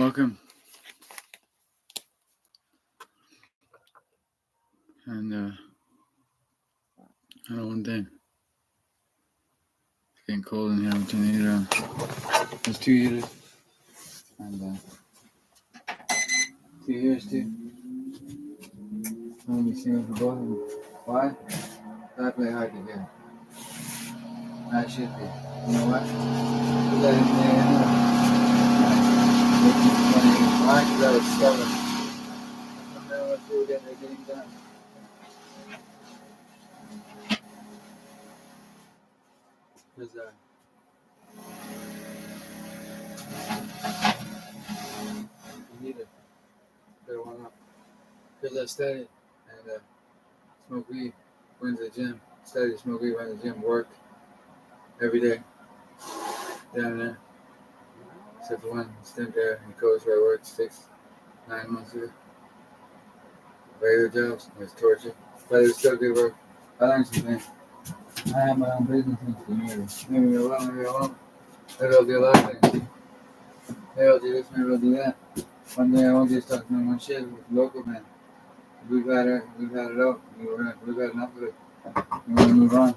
Welcome. And I know one thing. It's getting cold in here. I'm turning the heater on. There's 2 heaters. And 2 heaters too. Only seeing for both of them. Why? That play hard to get. That should be. You know what? Put that in there anyway. Why? Because that was 7. I don't know what they're getting done. Because you need it. Better warm up. Because I studied and smoke weed, went to the gym. Studied, smoke weed, went to the gym, worked every day down there. Except for one stint there in the coast where I worked 6-9 months ago. Regular jobs, it was torture. But it was still good work. I learned some things. I have my own business in the community. Maybe I will, maybe I won't. Maybe I'll do a lot of things. Maybe I'll do this, maybe I'll do that. One day I won't just talk to no one shit with local man. We've had it out. We've had enough of it. We're gonna move on.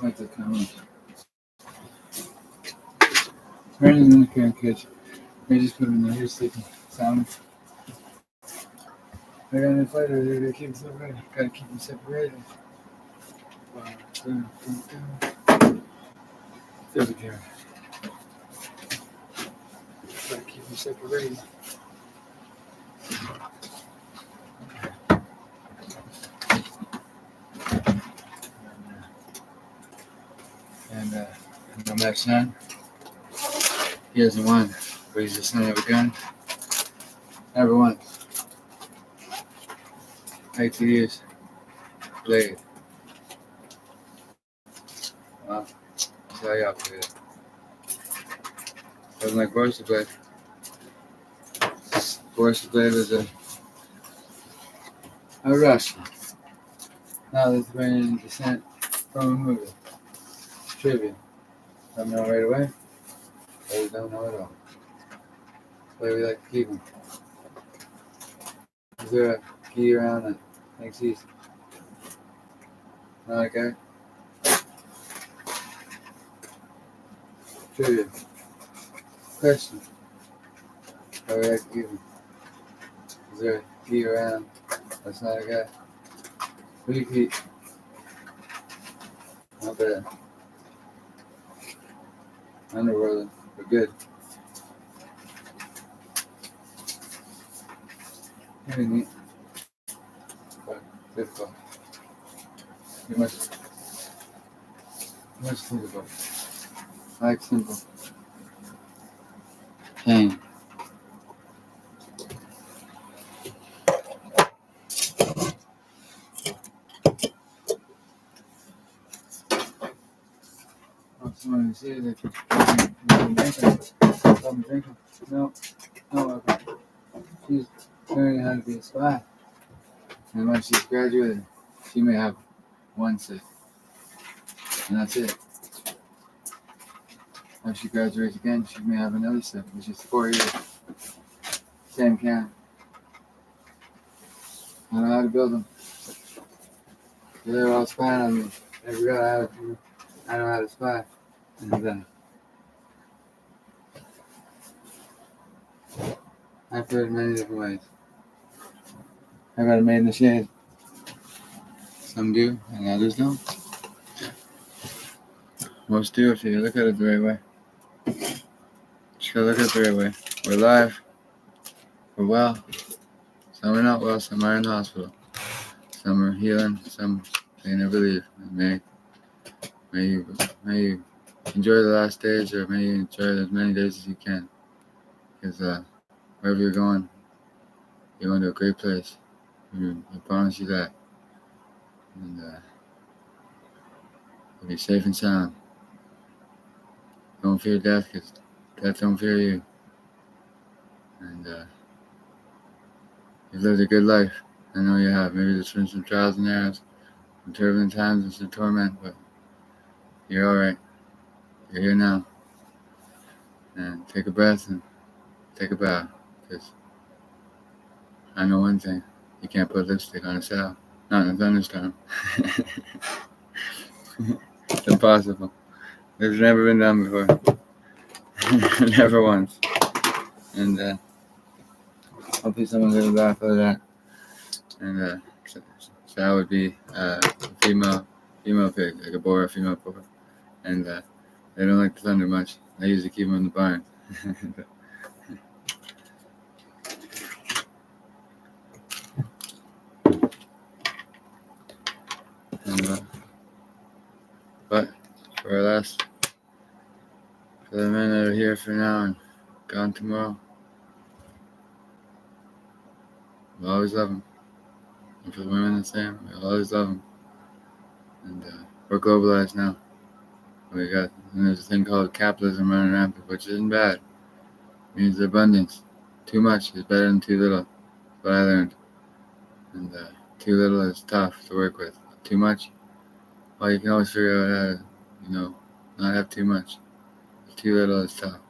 Like the comments. Raining in the current kitchen. They just put them in there. Here's sleeping. Sound. I got an fighter there to keep them separated. Gotta keep them separated. There's a camera. Gotta keep them separated. And no my son, he doesn't want, but he's the son of a gun. Never once. 8 years. Played. Well, that's how y'all play it. Wasn't like Boris to play. Boris to play was a wrestler. Now that's bringing descent from a movie. Trivia. Don't know right away, or we don't know at all. That's why we like to keep them. Is there a key around that thinks he's not a guy? Trivia. Question. Why we like to keep them? Is there a key around that's not a guy? Repeat. Not bad. Underworld, we're good. Very neat. But difficult. You must think about it. I like simple. Pain. see it if you're drinking. I'm drinking. No, okay. She's learning how to be a spy. And when she's graduated, she may have one sip. And that's it. When she graduates again, she may have another sip, which is 4 years. Same can. I know how to build them. They're all spying on me. I forgot I know how to spy. And I've heard many different ways. I got it made in the shade. Some do, and others don't. Most do if you look at it the right way. Just gotta look at it the right way. We're alive. We're well. Some are not well. Some are in the hospital. Some are healing. Some they never leave. May you enjoy the last days, or may you enjoy as many days as you can. Because wherever you're going to a great place. I promise you that. And you'll be safe and sound. Don't fear death, because death don't fear you. And you've lived a good life. I know you have. Maybe there's been some trials and errors, some turbulent times and some torment, but you're alright. You're here now. And take a breath and take a bow. Because I know one thing. You can't put lipstick on a sail. Not in a thunderstorm. It's impossible. It's never been done before. Never once. And hopefully someone gonna laugh at that. And so that would be a female pig, like a boar or female boar. And they don't like the thunder much. I usually keep them in the barn. And, but for the men that are here for now and gone tomorrow, we'll always love them. And for the women the same, we'll always love them. And we're globalized now. And there's a thing called capitalism running rampant, which isn't bad. It means abundance. Too much is better than too little. That's what I learned. And too little is tough to work with. Too much, well, you can always figure out how to, not have too much. Too little is tough.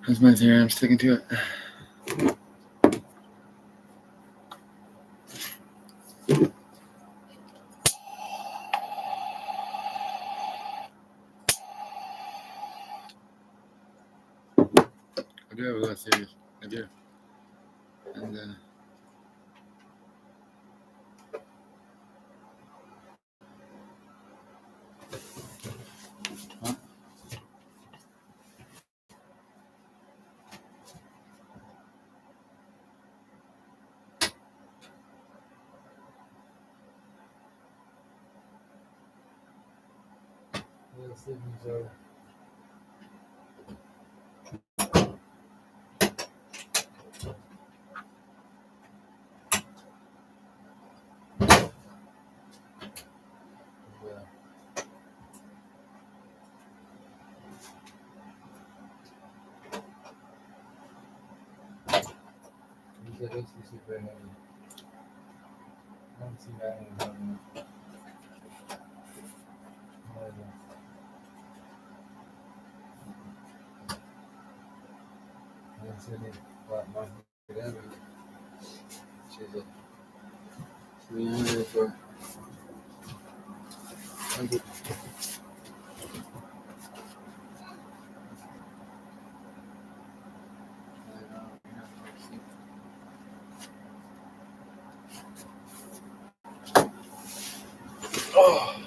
That's my theory. I'm sticking to it. I do have a lot of theories. I do. And huh? I haven't seen that in She's for 100. Oh.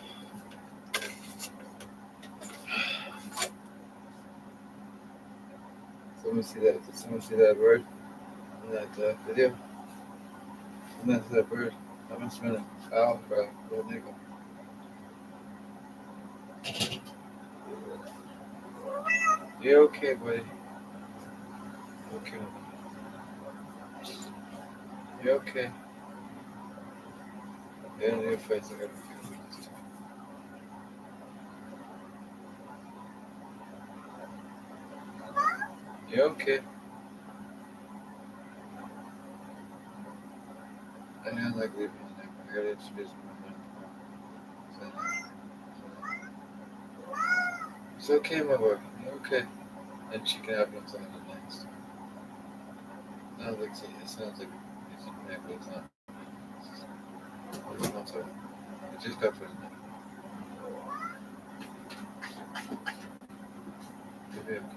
Did someone see that bird in that video? Someone see that bird. I've been spending hours for a nickel. You're okay, buddy. Okay. You're okay. Yeah, your face, I gotta fix it this time. You okay? I don't like leaving you there. I gotta introduce my name. It's okay, my boy. You okay? And she can have me something next. No, like, see, it sounds like it's a neck, but it's not. It's not so. It just got for his neck. You'll be okay.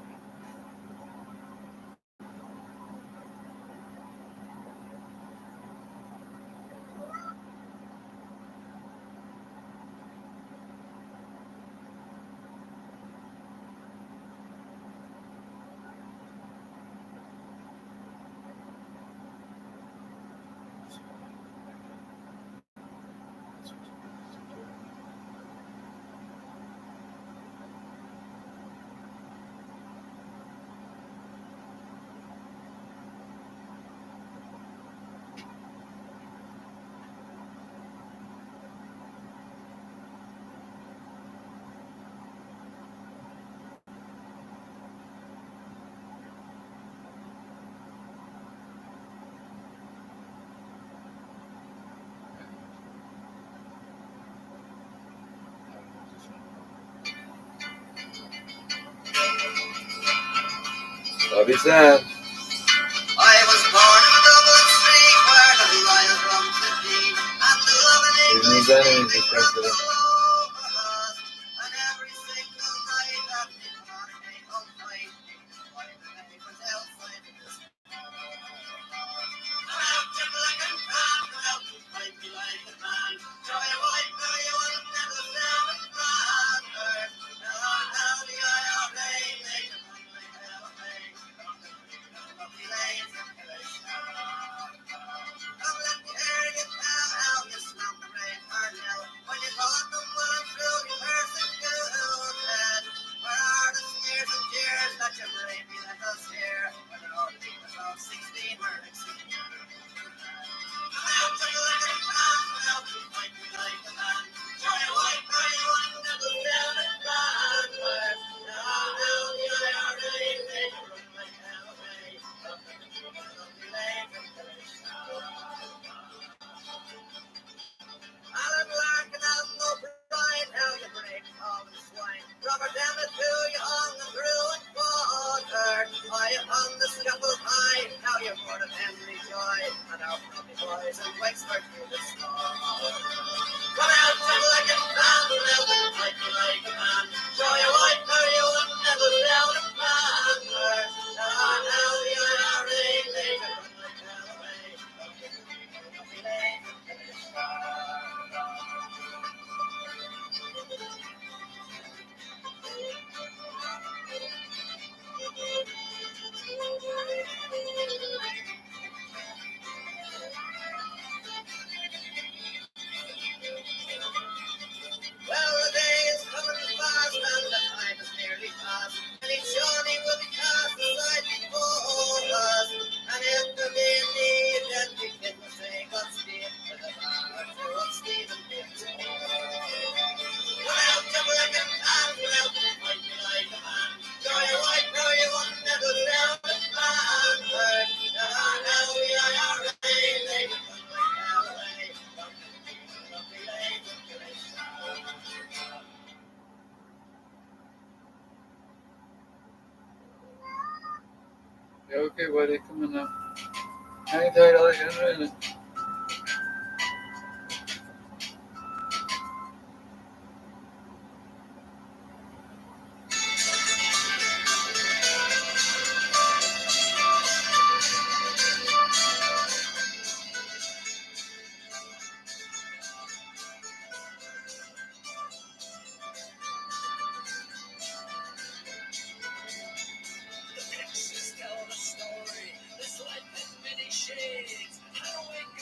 Love you, Sam. I was born in Dublin Street where the lion runs the deep and the loving Even his enemies respect him. and every single night that the morning of night the neighbors outside the I'm out to black and tan, I'm out to fight me like a man. Try a white, now you will never down and plan. Now the IRA, they can run like hell, Alan Larkin and O'Brien, how you break all the swine. Robert Emmett, who you hung and drew and watered. I upon the scaffold high, how you more than Henry Joy. And our puppy boys and Wexford through the snow. Come out and like a man, come out and fight me like a man. Show you white, now you would never down a man. Now the IRA, they can run like hell away. Well, the day is coming fast and the time is nearly past. And each Johnny will be cast aside before us. And if there be a need, then we can say Godspeed for the power to of Stephen Gibbs. Come out to black and tan, come out and fight me like a man. Show you white, now you won't never down the man. Now we are IRA, they can run like hell away. Lovely lady, You okay, buddy? Come on now. Hang tight, I'll get in a minute. Pictures tell the story. This life in many shades. How to wake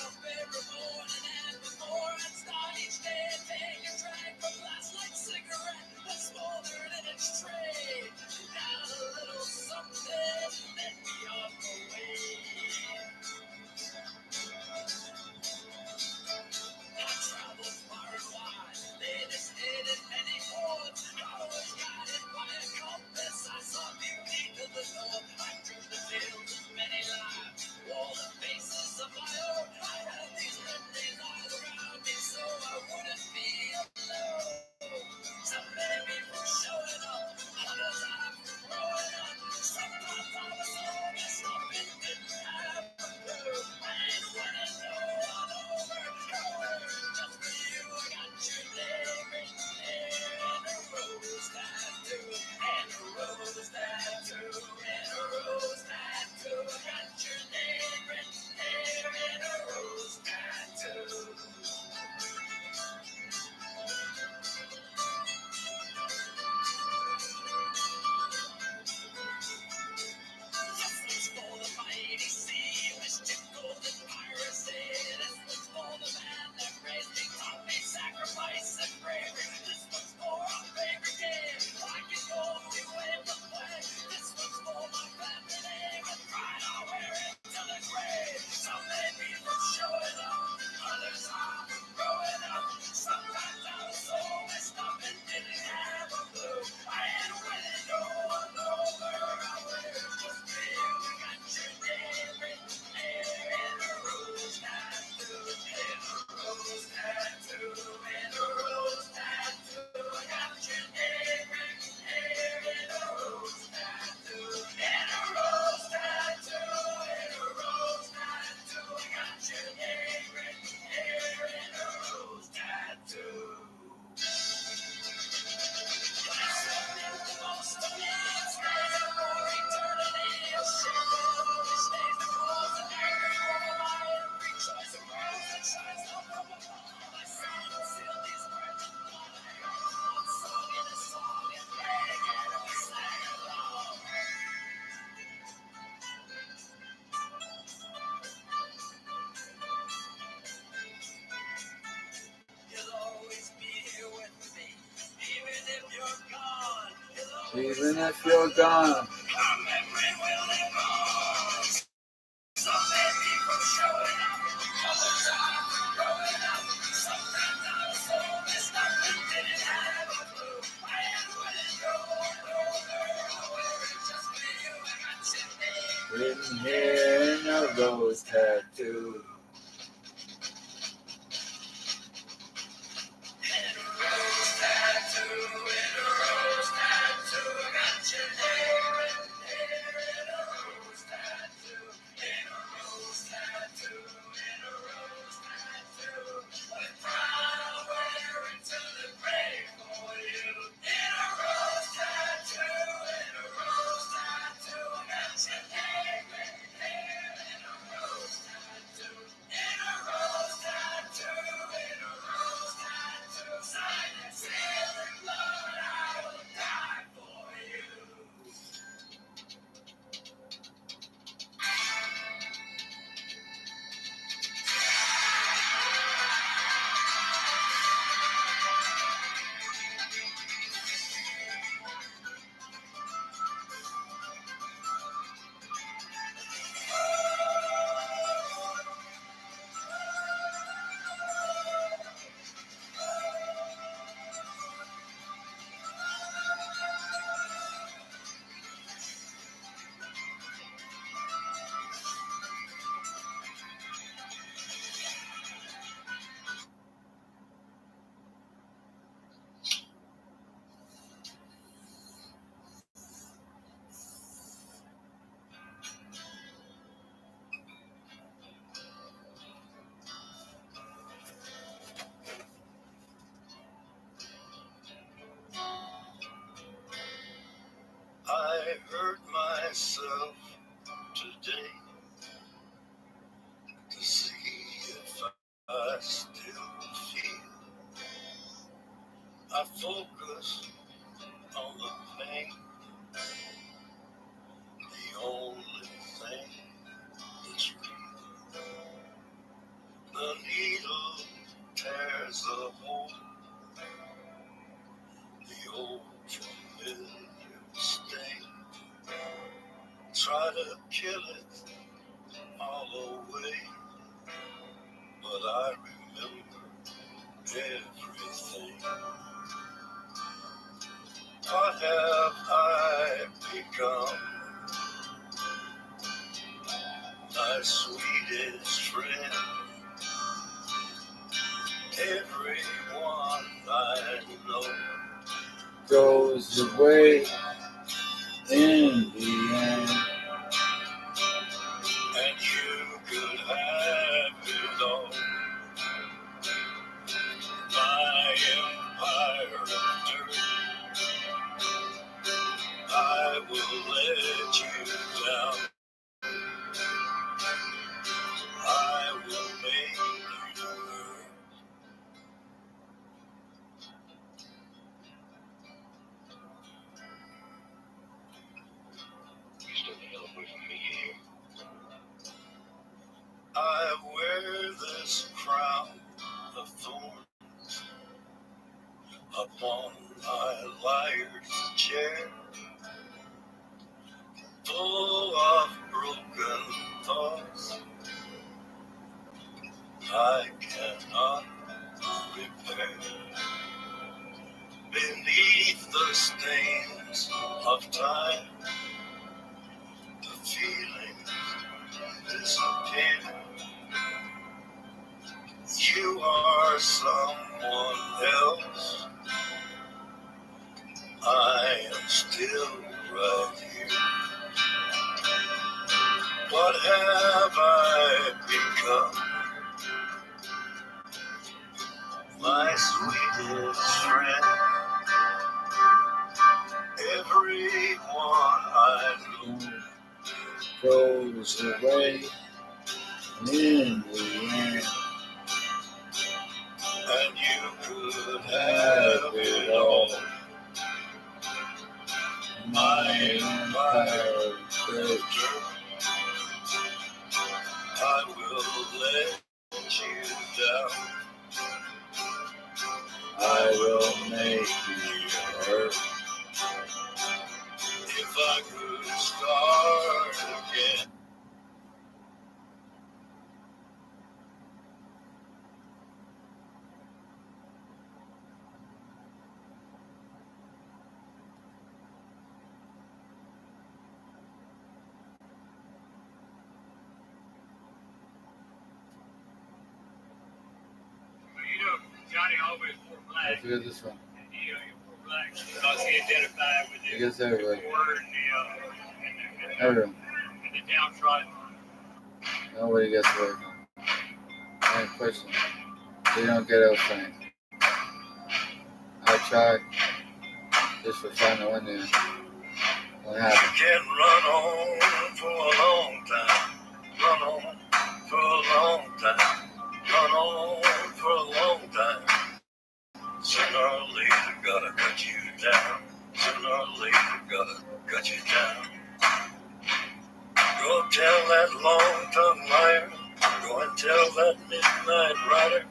Even if you're gone. Written here in a rose tattoo. I hurt myself today to see if I still feel. I focus on the pain, the only thing that's real. The needle tears a hole, the old familiar stain. Try to kill it all away, but I remember everything. What have I become? My sweetest friend. Everyone I know Goes away in the end. and you could have it all. My empire of dirt, I will let you down. I will make you hurt. You stay the hell away from me here. I wear this crown of thorns upon my liar's chair, full of broken thoughts I cannot repair. Beneath the stains of time, the feelings disappear. You are someone else. I am still right here. What have I become? My sweetest friend. Everyone I know Goes away in the end. and you could have it all. My empire of dirt, I will let you down. I will make you hurt. I could start again. Johnny always wore black. I feel this one. He wore black because he identified with I guess everybody. the poor Everyone. and the downtrodden. Nobody gets away from it. Any question. You don't get out things. I tried just for fun to win there. What You happened? can run on for a long time. Run on for a long time. Run on for a long time. Sooner or later, gotta cut you down. Sooner or later, gotta cut you down. Go tell that long-tongued liar. Go and tell that midnight rider.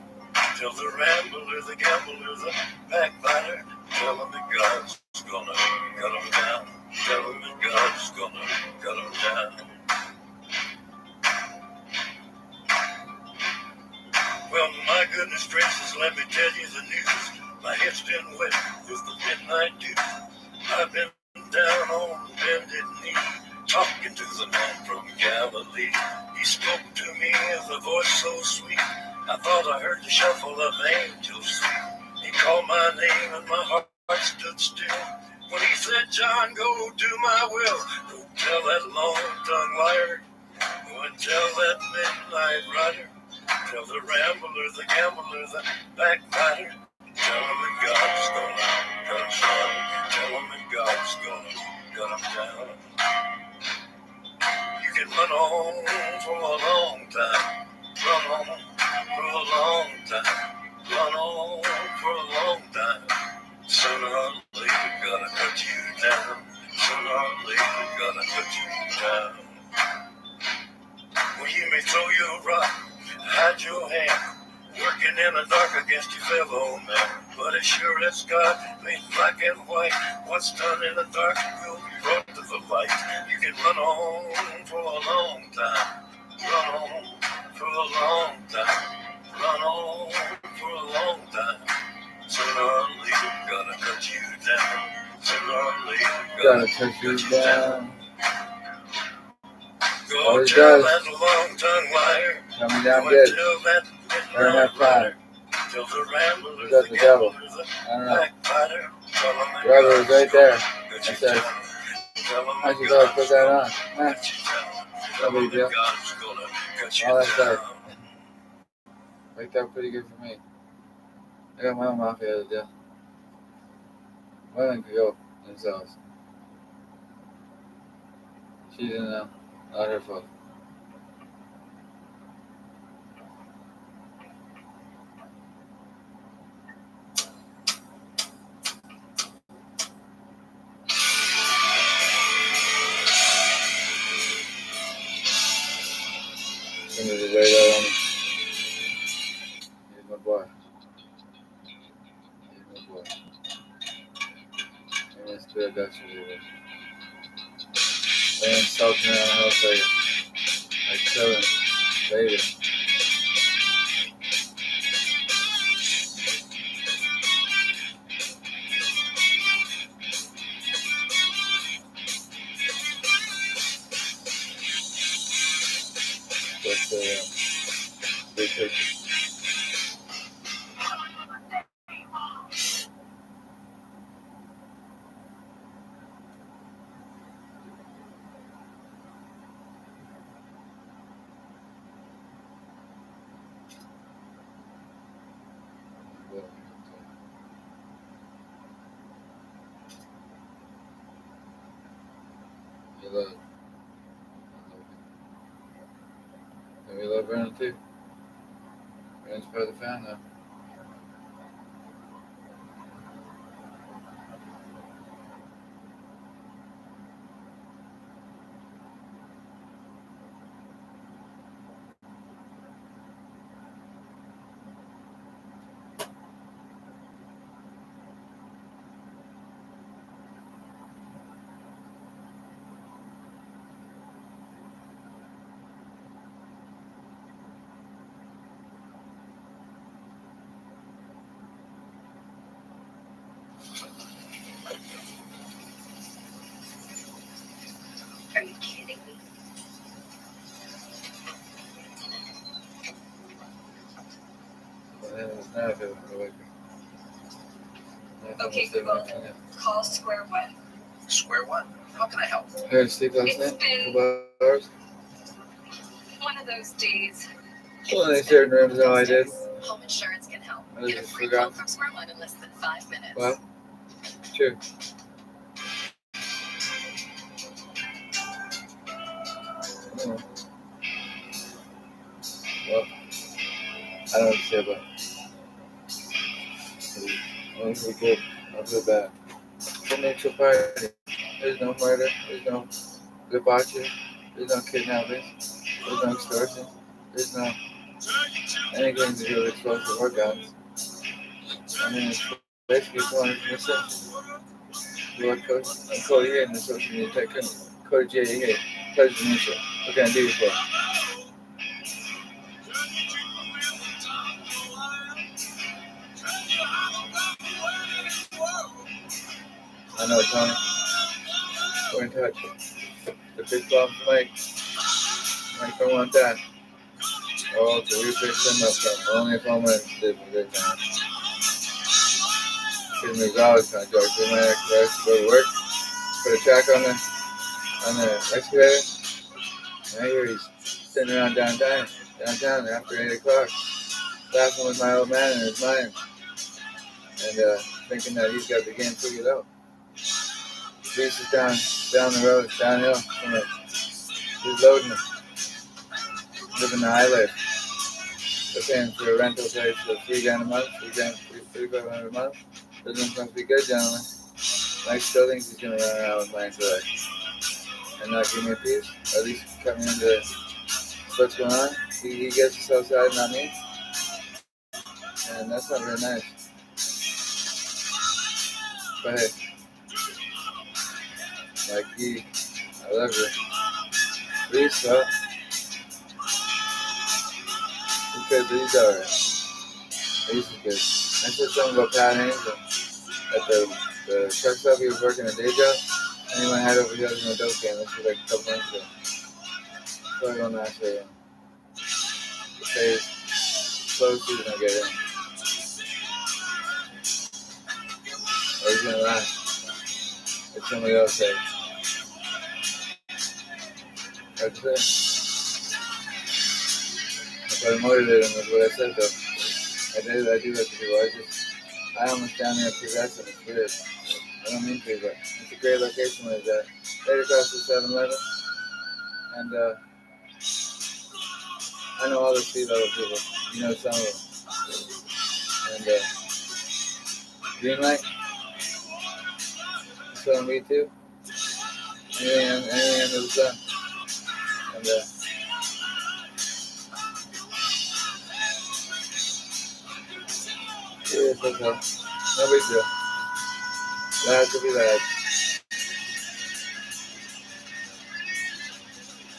Tell the rambler, the gambler, the backbiter. Tell him that God's gonna cut him down. Tell him that God's gonna cut him down. Well, my goodness gracious, let me tell you the news. My head's been wet with the midnight dew. I've been down on bended knee, talking to the man from Galilee. He spoke to me with a voice so sweet, I thought I heard the shuffle of angels' feet. He called my name and my heart stood still. When he said, John, go do my will. Go tell that long-tongued liar. Go and tell that midnight rider. Tell the rambler, the gambler, the backbiter. Tell him that God's gonna cut him down. Tell him that God's gonna cut him down. You can run on for a long time. Run on for a long time. Run on for a long time. Sooner or later, gotta cut you down. Sooner or later, gotta cut you down. Well, you may throw your rock, hide your hand, working in the dark against your fellow man. But as sure as God made black and white, what's done in the dark will be brought to the light. You can run on for a long time. Run on for a long time. Run on for a long time. Sooner or later, gotta cut you down. Sooner or later, Gotta cut you down. Go Always tell does. that long-tongued liar. Coming down Go good. tell that Better have fire. Tell the rambler, That's the devil. gambler, I don't know. backbiter. Tell him that Rubber is God's right there. gonna cut you It says, down. Tell him I that should go put God's that gonna on. Eh, cut you down. no Tell him big deal. that God's gonna cut you All that down. stuff. Worked out pretty good for me. I got my own mafia the other day. Women could go themselves. She didn't know. Not her fault. Somebody to lay that on me. He's my boy. He's my boy. And let's do a Dutch review. Laying soaking around the house like chilling, baby. Just big picture. You love it. And we love Vernon too. Vernon's part of the fan now. Now I feel like Okay, Google. Call Square One. Square One. How can I help? I had to sleep last It's night. been- Couple hours. One of those days. Well, they certain rooms, all I did. Home insurance can help. I Get a just free forgot. quote from Square One in less than 5 minutes. Well, true. Oh. Well, I don't know what to say about it. Well, it's really good. I feel bad. What makes a party? There's no murder. There's no debauchery. There's no kidnapping. There's no extortion. There's no anything to do with explosive or guns. I mean, it's basically 400%. You are Cody here in the social media tycoon. Cody J here. Pleasure to meet you. What can I do you for? I know, Tony. We're in touch. The big problem, Mike. Mike don't want that. Oh, so we fix him up. So only if I'm going to live with it now. Give me always kind of joke. We might actually go to work. Put a track on the excavator. And I hear he's sitting around downtown after 8 o'clock, laughing with my old man in his mind, and thinking that he's got the game figured out. Reese is down the road, downhill from it. He's loading it, living the high life. They're paying for a rental place for $3,000 a month, $3,500 a month. Business must be good, gentlemen. Mike still thinks he's gonna run around with mine today. And not give me a piece, or at least cut me into what's going on. He gets his outside, not me. And that's not very nice. But hey, like I love you. Please, so. Because he's alright. He's good. I said something about Pat Haynes at the truck stop. He was working a day job, and he went head over heels in a dope game. This was like a couple months ago. So I don't actually say he's close, he's gonna get in. Or he's gonna last. Like somebody else said. That's it. If I motivated him with what I said though. I do like to do. I almost down there progressing. It's weird. I don't mean to, but it's a great location where it's at. Right across the 7-Eleven. And I know all the street level people. You know some of them. And green light. So me too. Anything under the sun. And yeah, it's okay. No big deal. Lads will be lads.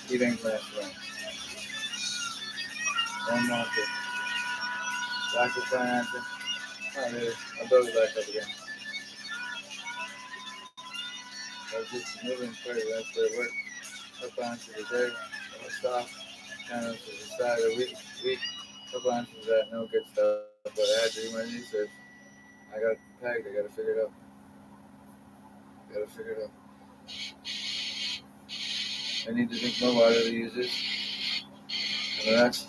He ain't last long. One more thing. Lack of financing. Not really. I'll build it back up again. I was just moving further. That's where it worked. Up onto the day. I stopped. Kind of to the side of the week. Up onto that. No good stuff. But I had to do my research. I got pegged. I gotta figure it out. I need to drink more water to use this. And the rest,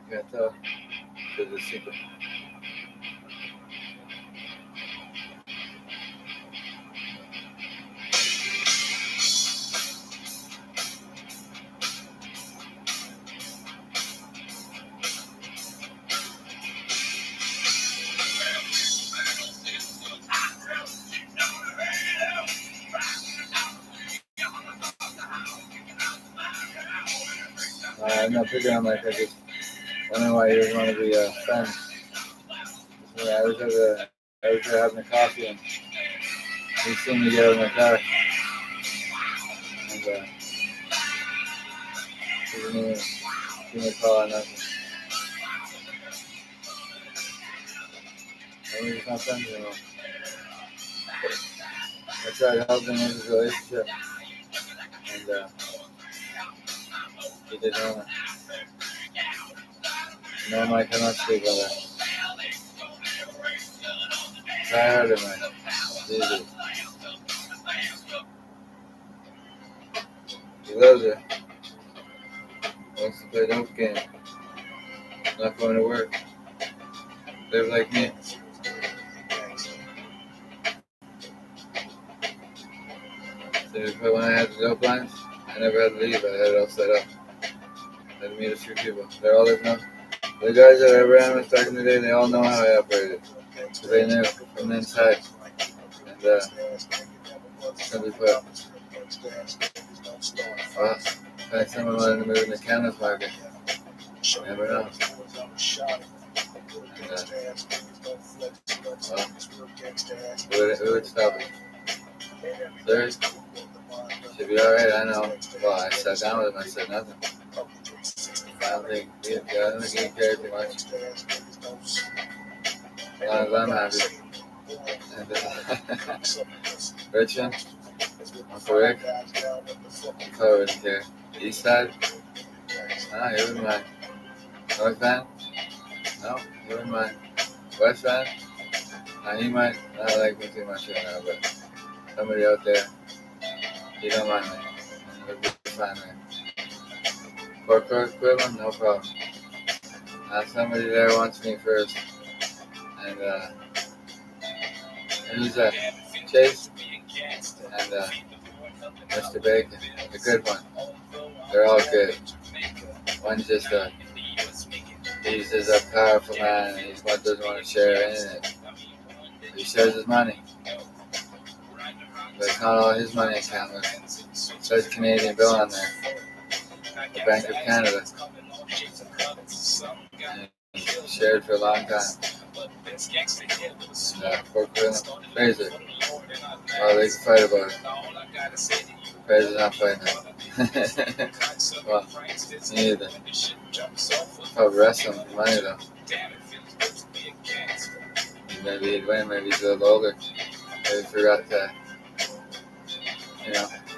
I can't tell. Because it's secret. I'm not picking on Mike. I just wondering why he doesn't want to be friends. I was there having a coffee and he seen me get out of my car. And he didn't even give me a call or nothing. I mean, he's not friends anymore. I tried to help him with his relationship. And he didn't want it. No, Mike, I'm not sleep on that. Try harder, Mike. Jesus. He loves it. Wants to play dope game. Not going to work. Live like me. So when I had the dope lines, I never had to leave. I had it all set up. I had to meet a few people. They're all living up. The guys that I ran with back in the day, they all know how I operated. So they knew from the inside. And simply put, well, like someone wanted to move in the cannabis market. You never know. And, well, who would stop it? Third, should be alright, I know. Well, I sat down with him, I said nothing. I don't think he cared too much. As long as I'm happy. And Richmond, Uncle Rick, he probably wouldn't care. East side, no, he wouldn't mind. North Van, no, he wouldn't mind. West Van, no, he might not like me too much right now, but somebody out there, he don't mind me. He'll be fine there. Pork equivalent, no problem. Somebody there wants me first. And who's that? Chase and Mr. Bacon, the good one. They're all good. One's just he's just a powerful man. He doesn't want to share anything. He shares his money, but it's not all his money account. It says Canadian bill on there. The Bank of Canada. And shared for a long time. Fraser. Oh, they can fight about it. Fraser's not fighting it. Well, me either. Probably wrestling for money though. Maybe he'd win, maybe he's a little older. Maybe he forgot to,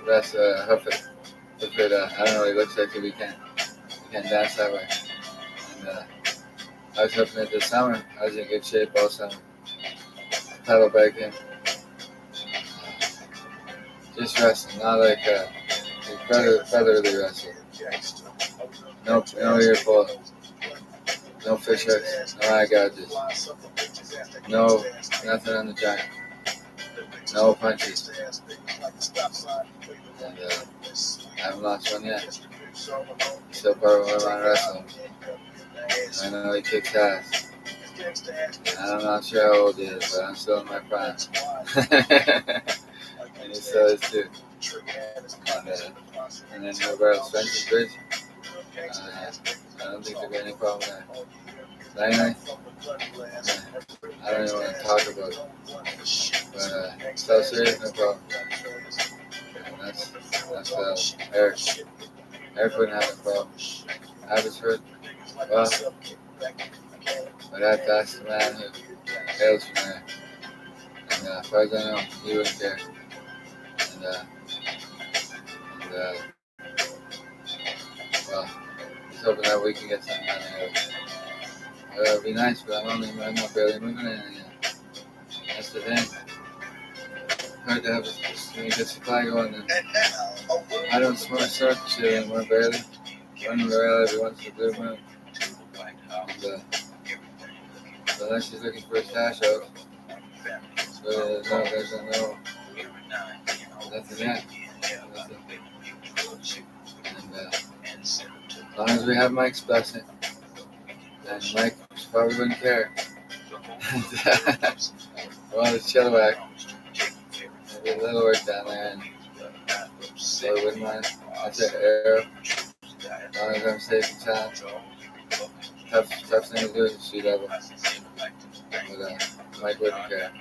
that's hoof it. I don't know what he looks like if he can't dance that way. And I was hoping it this summer. I was in good shape all summer. Pedal back in. Just wrestling, not like featherly wrestling. No ear pull. No fish hooks. No eye gouges. No, nothing on the giant. No punches. And I haven't lost one yet. Still part of him on wrestling. I know he kicks ass. I'm not sure how old he is, but I'm still in my prime. And he still is too. And then Roberto Spencer's Bridge. I don't think there'll be any problem there. But anyway, I don't even want to talk about it. But so serious, no problem. And that's Eric. Eric wouldn't have a problem. Abbotsford, well, I'd have to ask the man who hails from there. And as far as I know, he wouldn't care. Well, he's hoping that we can get something done there. It would be nice, but I'm not barely moving in yet. That's the thing. Hard to have a good supply going, and I don't want to start the shit anymore, barely. Running around every once in a blue moon. And, so then she's looking for a stash out. So there's no nothing yet. Nothing. And as long as we have Mike's blessing, and Mike probably wouldn't care. Well, it's Chilliwack. Maybe a little work down there, and so I wouldn't mind. That's it, Arrow. As long as I'm safe and sound. Tough thing to do is street level. But Mike wouldn't care.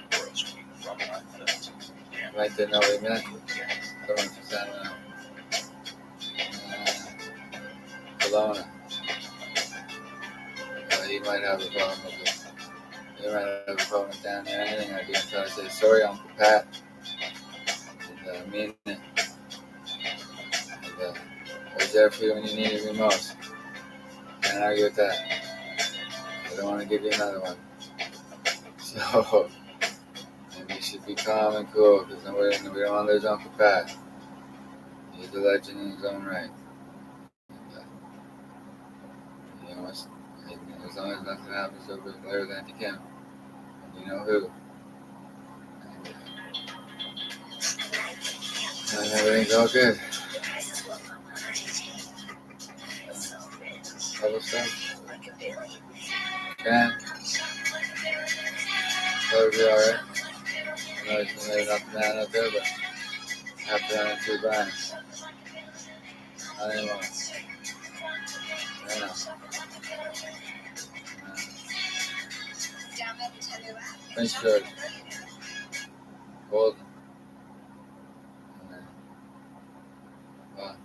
Mike didn't know what he meant. Coming from San Juan. Kelowna. He might have a problem with it. He might have a problem with down there. Anything I do until I say, sorry, Uncle Pat. And I mean it. And I was there for you when you needed me most. Can't argue with that. I don't want to give you another one. So, and you should be calm and cool because we don't want to lose Uncle Pat. He's a legend in his own right. And, you know, as long as nothing happens over Larry than you can, and you know who. And everything's all good. Other stuff. Can. Probably be alright. I know he's maybe not the man out there, but I have to run into Brian. Not anymore. I know. Prince George. Golden. Well,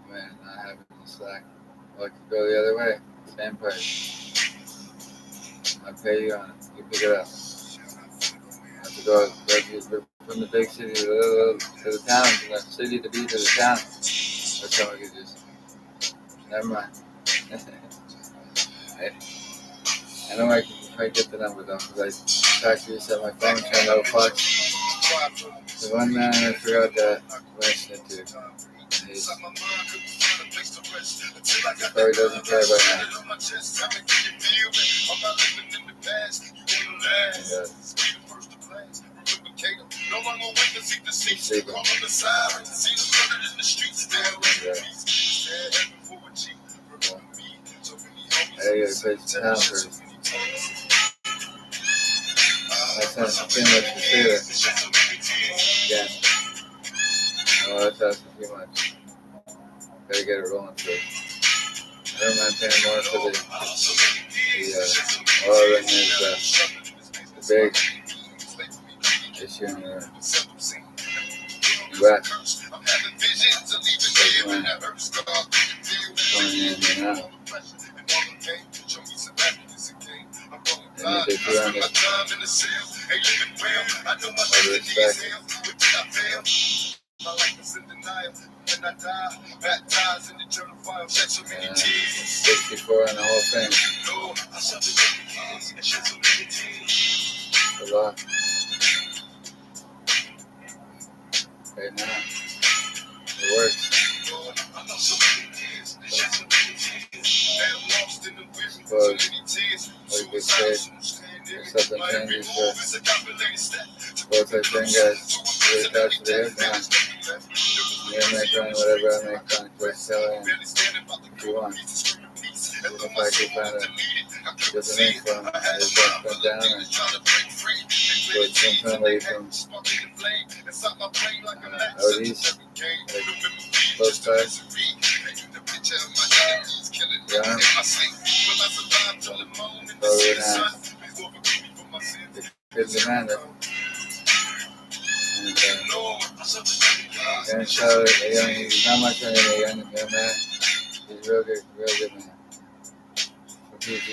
man, not having the slack. Well, I could go the other way. Same price. I'll pay you on it. You pick it up. I have to go from the big city to the town, from the city to be to the town. Or someone could just. Never mind. I know I can get the number though, because I tried to reset my phone trying to fuck. The one man I forgot to mention it to. He probably doesn't care about now. He's sleeping. I gotta play some town first. That's not too much to say there. Again. Oh, that's asking too much. Gotta get it rolling first. I don't mind paying more for the oil than the big issue in the West. Going in and out. And if you're on the respect. 64 on the whole thing. A lot. Right now. It works. Suppose what you could say if something changes for both our thing guys really attached to the hip now. You make on whatever I make on Quick Kelly and if you want. Even if I could find a different link for them, I just got to come down and put somebody from out east, like close by. Young. Probably not. Good demand it. And so, he's not much of a young man. He's real good man. For PG.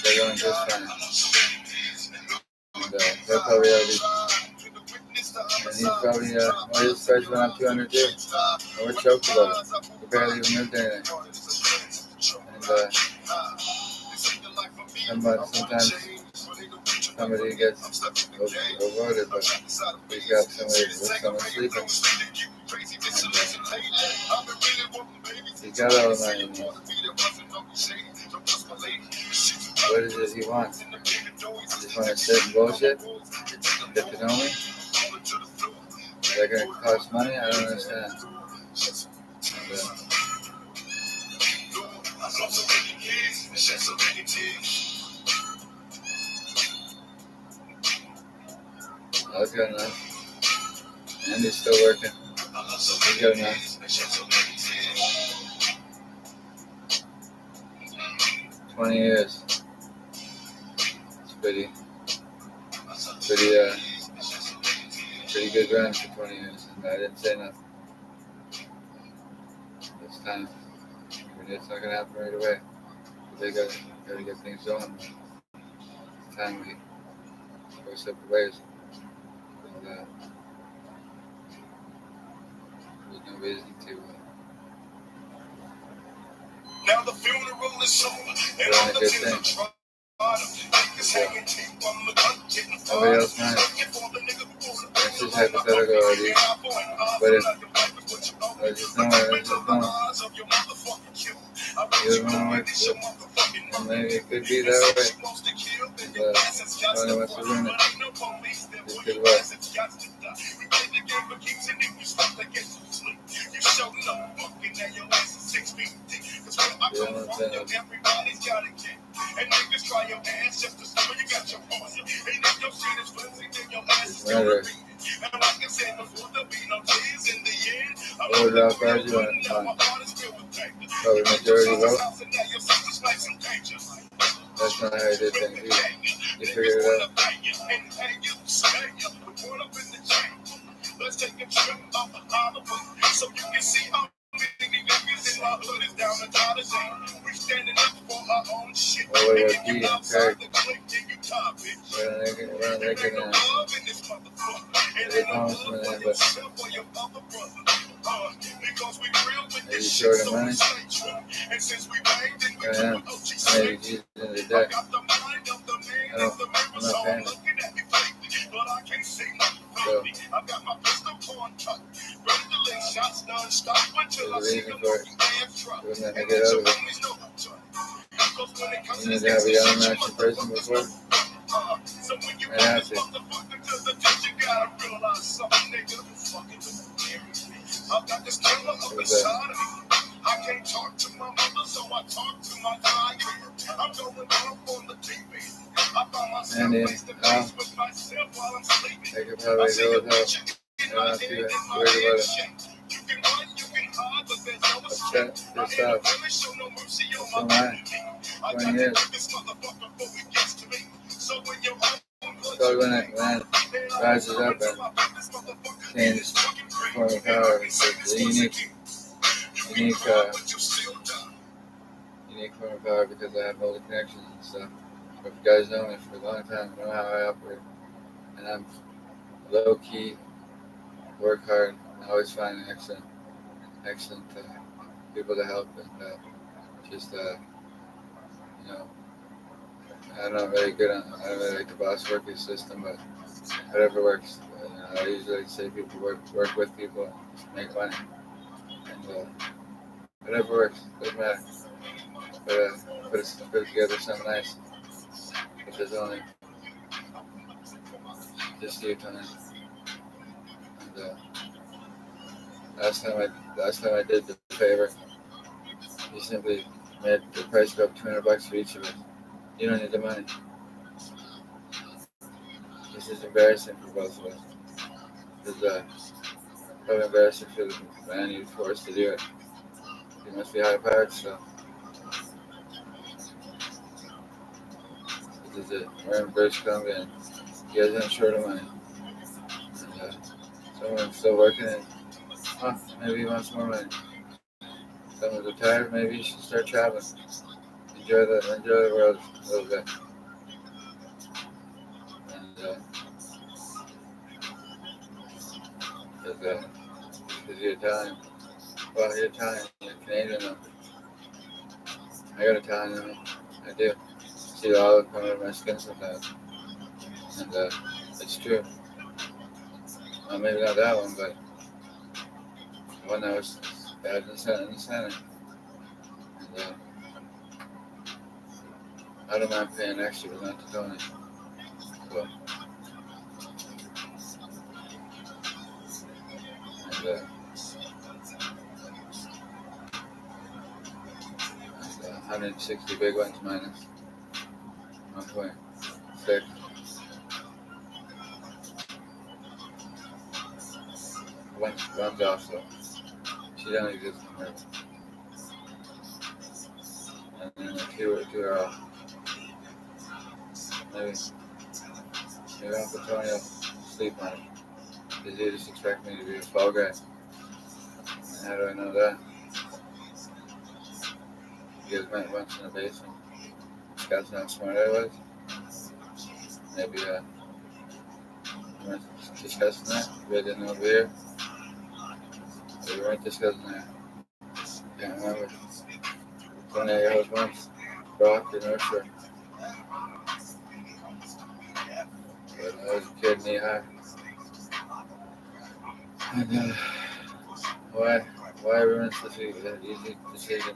They're going just fine. And he'll probably already. And he's probably, his price went up 200 too. And we're choked about it. We barely even moved anything. And sometimes somebody gets overloaded, but he's got someone sleeping. And he's got all the money he needs. What is it he wants? He just want to sit and bullshit? Get to know me? Is that going to cost money? I don't understand. That's good enough. And he's still working. He's good enough. 20 years. It's pretty good run for 20 years. And I didn't say nothing. This time, it's not gonna happen right away. They gotta get things going. It's time we go separate ways. And there's no reason to Now the funeral is over, and Doing all a the good tears thing. are tried. Niggas hanging cheap on the gun, getting Nobody else fired. minds. Looking for the nigga who was This is hypothetical already. But if I just know where this is going, you don't know what, and maybe it could be that way. But Tony wants to ruin it. Just did what? You don't want to know. And niggas try your ass just to see when you got your horse. And if your shit is flimsy, then your ass is Murder. and like I said before, there'll be no tears in the end. What would Ralph argue on? Probably majority vote. That's not how he did things either. You figured it out. Let's take a trip up Hollywood so you can see how many niggas in my hood is down the Tarzan. We standing up for our own shit. Well, what about And P and outside Kirk? the clique, then you top it. We're not making Love in this motherfucker. And the ain't no congressman love for in, but yourself or your other brother. Because we real with are you this short shit, of so we money? stay true. And since we banged, then we I do am. what OG I may said. be using the I debt. got the mind of the man I don't, in the I'm mirror, so not I'm paying it. looking at me fake, but I can't see nothing So, fake. I got my pistol on tuck, ready to lay shots non-stop until I there's a see reason the for it. moving damn truck. We're not And gonna get let out your of it. homies know who done. Because when it comes You to need this to have a gangsta young shit, you action person motherfuckers before. know. So when you I bring have this to. motherfucker to the ditch, you gotta realize something, nigga. Fucking with me. I've got this killer up What was that? inside of me. I can't talk to my mother, so I talk to my tiger. I'm going off on the TV. I find myself And face to then, face with myself while I'm sleeping. they could I probably see go a with help. picture I in don't my have to head, be and my worried head about it. shake. You can run, you can hide, but there's no What's escape. that? I Just ain't stop. really show no mercy on So am my I. enemy. I 20 got to years. get this motherfucker before it gets to me. So when you're So when it rises up and changes form of power, it's a unique form of power because I have all the connections and stuff. If you guys know me for a long time, you know how I operate. And I'm low key, work hard, and always find excellent people to help and you know, I'm not very good on, I don't really like the boss working system, but whatever works. I usually say people work with people and just make money. And whatever works, doesn't matter. Put it together something nice. If there's only just you, Tony. And last time I did the favor, you simply made the price go up $200 for each of us. You don't need the money. This is embarrassing for both of us. It's probably embarrassing for the man you forced to do it. He must be high powered, so this is it. We're in British Columbia and he isn't short of money. And someone's still working and maybe he wants more money. Someone's retired, maybe you should start traveling. Enjoy the world a little bit. And because you're Italian. Well, you're Italian, you're Canadian though. I got Italian in me. I do. See the olive coming out of my skin sometimes. And it's true. Maybe not that one, but the one that was bad in the center. And I don't mind paying extra, but not to Tony. So, and 160 big ones minus 1.6. One's off, so she don't exist in her. And then the two are off. Maybe Uncle Tony will sleep on it. Because you just expect me to be a fall guy. And how do I know that? You guys went once in the basement. Discussing how smart I was. Maybe we weren't discussing that. We didn't over here. We weren't discussing that. Can't remember. 28 year old once, Brock in Nurture. But I was a kid knee high. And why ruins this easy decision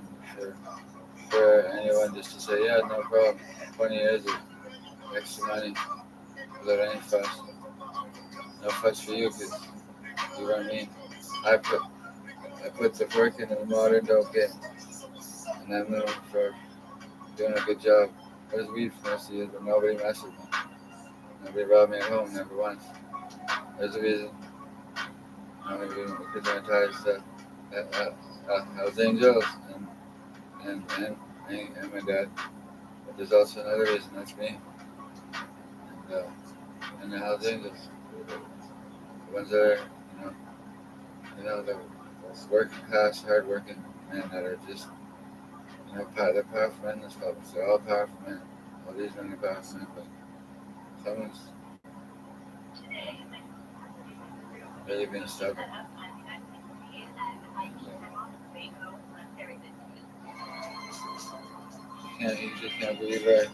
for anyone just to say, yeah, no problem. 20 years of extra money without any fuss. No fuss for you because you know what I mean. I put the work in the modern don't get, and I'm known for doing a good job. I was weed for most of the years, but nobody messed with me. Nobody robbed me at home, never once. There's a reason. Because I'm tired of stuff. I was angels and my dad. But there's also another reason, that's me. And the Hells Angels. The ones that are, the working class, hardworking men that are just, they're powerful men in this public. They're all powerful men. All these men are powerful men, but someone's really being stubborn. You just can't believe right.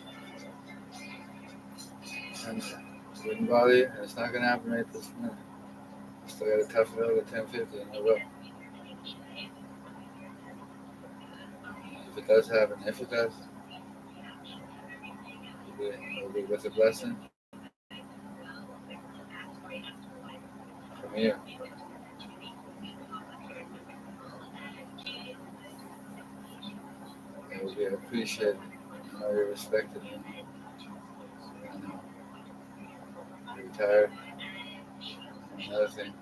And it wouldn't bother you, and it's not going to happen right this minute. Still got to tough it out at 10:50, and I will. If it does happen, if it does, it'll be with a blessing from you. It will be appreciated. I know you're respected. I know you're retired. Another thing,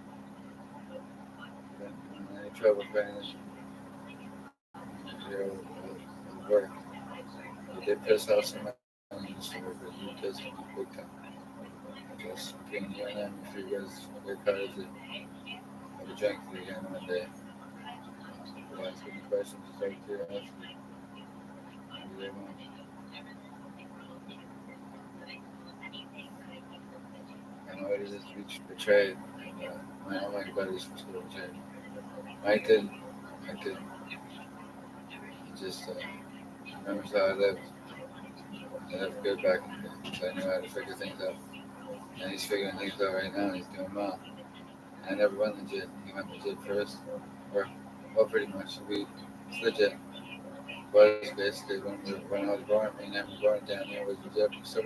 in any trouble finding your work. You did piss off some men in the store, but you pissed them off big time. I guess between you and them, if you guys work hard to have a drink with you again one day, you ask any questions, just out of curiosity. Maybe they won't. I know it is to be betrayed. All my buddies were still betrayed. Mike did. He just remembers how I lived. I lived good back in the day, so I knew how to figure things out. And he's figuring things out right now, and he's doing well. I never went legit. He went legit first. Well, pretty much. It's legit. Was basically when I was born, me and him were born down here was legit. So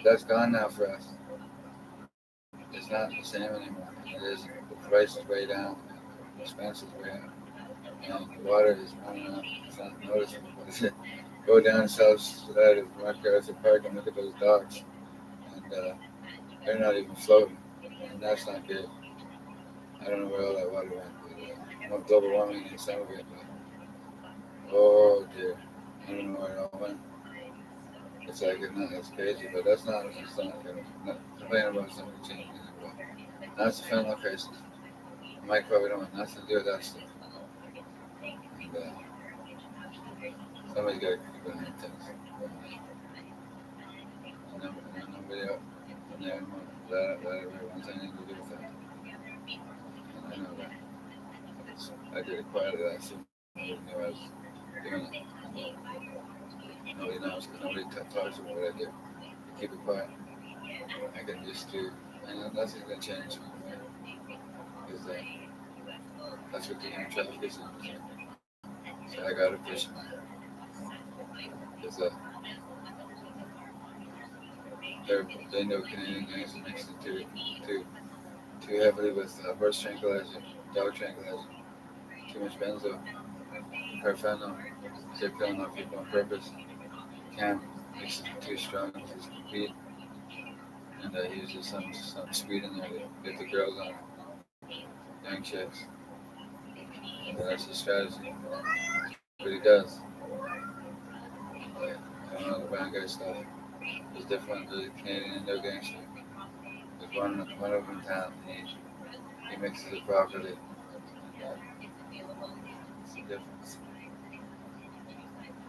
that's gone now for us. It's not the same anymore. It isn't. The price is way down. The expense is way up. And the water is running up. It's not noticeable. Go down south side of MacArthur Park and look at those docks. And they're not even floating. And that's not good. I don't know where all that water went. More global warming in some of it. But, oh dear. I don't know where it all went. It's like, it's crazy. But that's not good. Not complaining about something changing. Now it's a fentanyl crisis. Mike probably don't want nothing to do with that stuff. And somebody's got to keep an eye on things. And nobody else from there that everybody wants anything to do with that. And I know that. I did it quietly. I assumed nobody knew I was doing it. Nobody knows because nobody talks about what I do. I keep it quiet. I can just do, and nothing's going to change. Because that's what the human traffic is. So I got to push it. Because they know Canadian gangs are mixed too heavily with horse tranquilizer, dog tranquilizer, too much benzo, carfentanil. They're killing off people on purpose. Can't mix it too strong to compete. And he uses some sweet in there to get the girls on young chicks. And that's his strategy. But he does. I don't know the bad guy stuff. It's different than the Canadian Indo gangster. There's one of them in town. He mixes it properly. It's the difference.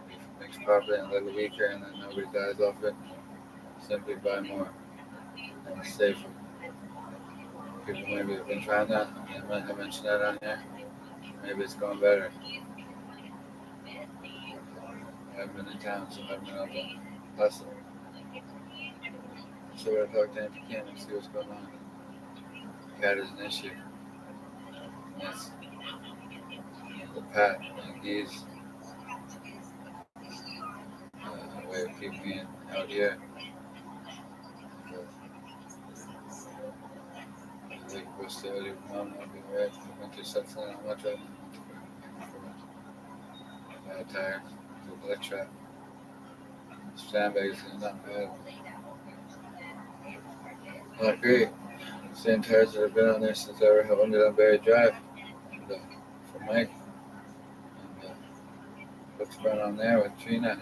He mixes properly and a little weaker, and then nobody dies off it. Simply buy more. And it's safer. People maybe have been trying that. I mentioned that on here. Maybe it's going better. I haven't been in town, so I haven't been able to hustle. So I talk to him if you can and see what's going on. Cat is an issue. Yes. The Pat and Geese way of keeping me out here. Like what's the other mom I'll be right. I went to something on my trip. Tire, the black trap. Sandbags is not bad. Not great. Same tires that have been on there since I owned it on Barry Drive. And, for Mike. And what's going on there with Trina?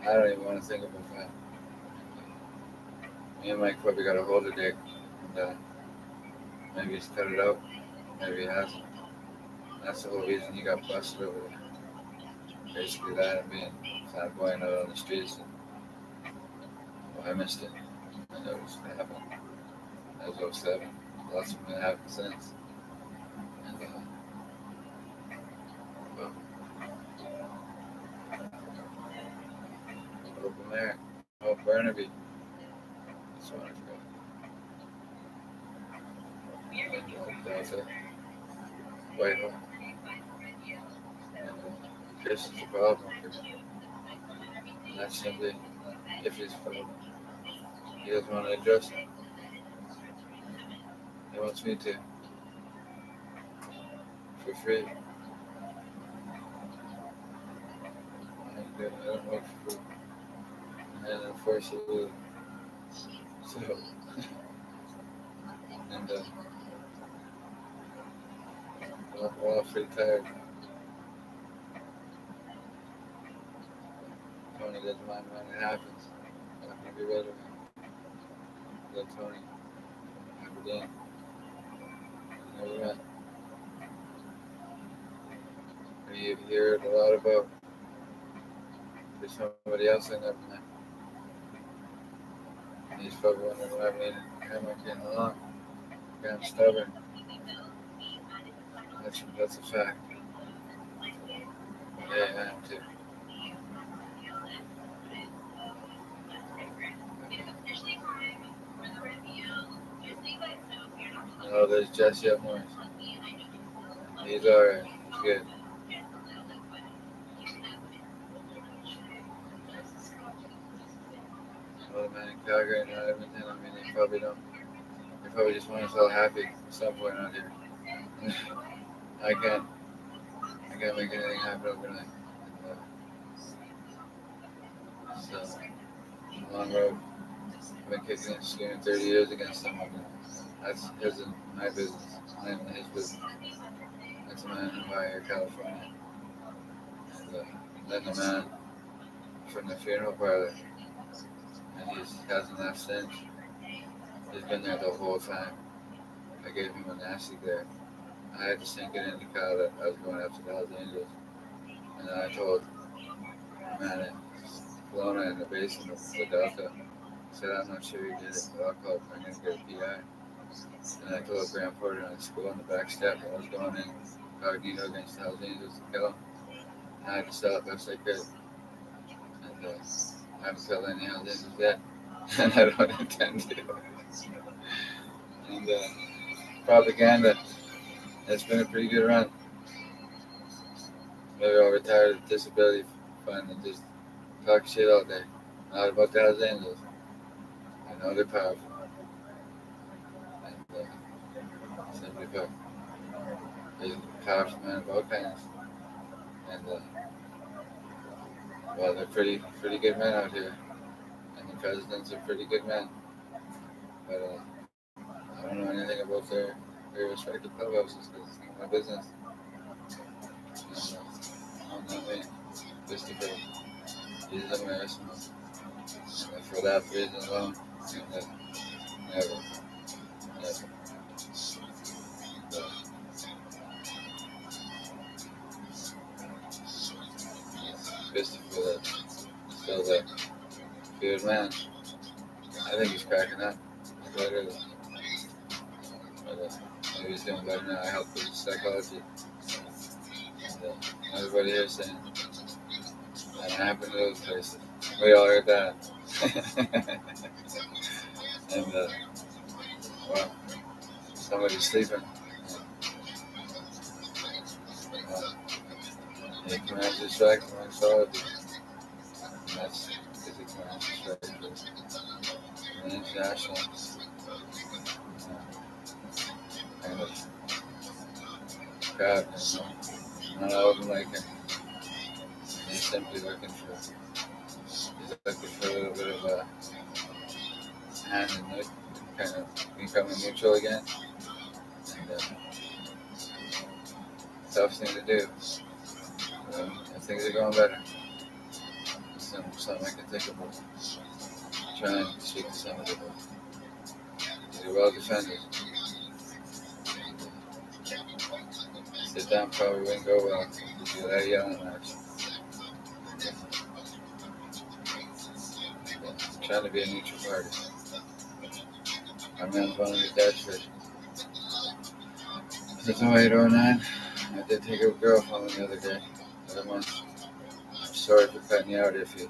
I don't even want to think about that. Me and Mike probably got a hold of Dick. And maybe he's cut it out. Maybe he hasn't. That's the whole reason he got busted over there. Basically that and being not going out on the streets. And, well, I missed it. I noticed it happened. That was 07. Lots of them have happened since. And, well, open there. Oh, Burnaby. That's one I forgot. Delta. Whitehall. And this is the problem. That's simply if he's problem. He doesn't want to address it. He wants me to. For free. I don't work for free. And unfortunately, so, and we're all pretty tired. Tony doesn't mind when it happens. I'm not going to be rid of him. Let Tony have it in. Never met. You hear it a lot about. There's somebody else I never met. He's probably wondering why I'm getting along. I'm stubborn. That's a fact. Yeah, I am too. Oh, there's Jesse up north. He's alright. He's good. Well, the man in Calgary and Edmonton, I mean, they probably don't. They probably just want us all happy at some point out here. I can't make anything happen overnight. So, long road. I've been kicking and screaming 30 years against them. That's his and my business. Mine and his business. That's a man in Ohio, California. And then the man from the funeral parlor. And he hasn't left since. He's been there the whole time. I gave him a nasty there. I had to sink it into Kyle that I was going after the Hells Angels. And then I told the man in Kelowna in the basement of the Delta, I said, I'm not sure he did it, but I'll call I'm going to get a PI. And I told Graham Porter in school on the back step I was going in incognito against the Hells Angels to kill him. And I had to sell it best I could. And I haven't killed any Hells Angels yet. And I don't intend to. And propaganda, it's been a pretty good run. Maybe I'll retire the disability fund and just talk shit all day. Not about the Hells Angels. I know they're powerful. And simply put, there's powerful men of all kinds. And well, they're pretty good men out here. And the presidents are pretty good men. But I don't know anything about their respective clubhouses because it's not my business. I'm not me. Just to put Jesus in my arsenal. And for that reason alone, never. Christopher, still that feared man. I think he's cracking up. But maybe he's doing better now. I helped with his psychology. And everybody here is saying That happened to those places. We all heard that. And well, somebody's sleeping. He commands a strike amongst all of you. And that's because he commands a strike for the international kind of crowd. Not all of them like him. He's simply looking for a little bit of a hand in it, kind of becoming neutral again. And tough thing to do. Things are going better. Something I can think about. Trying to speak to some of them. They're well defended. Sit down probably wouldn't go well if you that yelling match. Trying to be a neutral party. Our man's one of the dead fish. Since 0809, I did take a girl home the other day, the other month. I'm sorry for cutting you out if you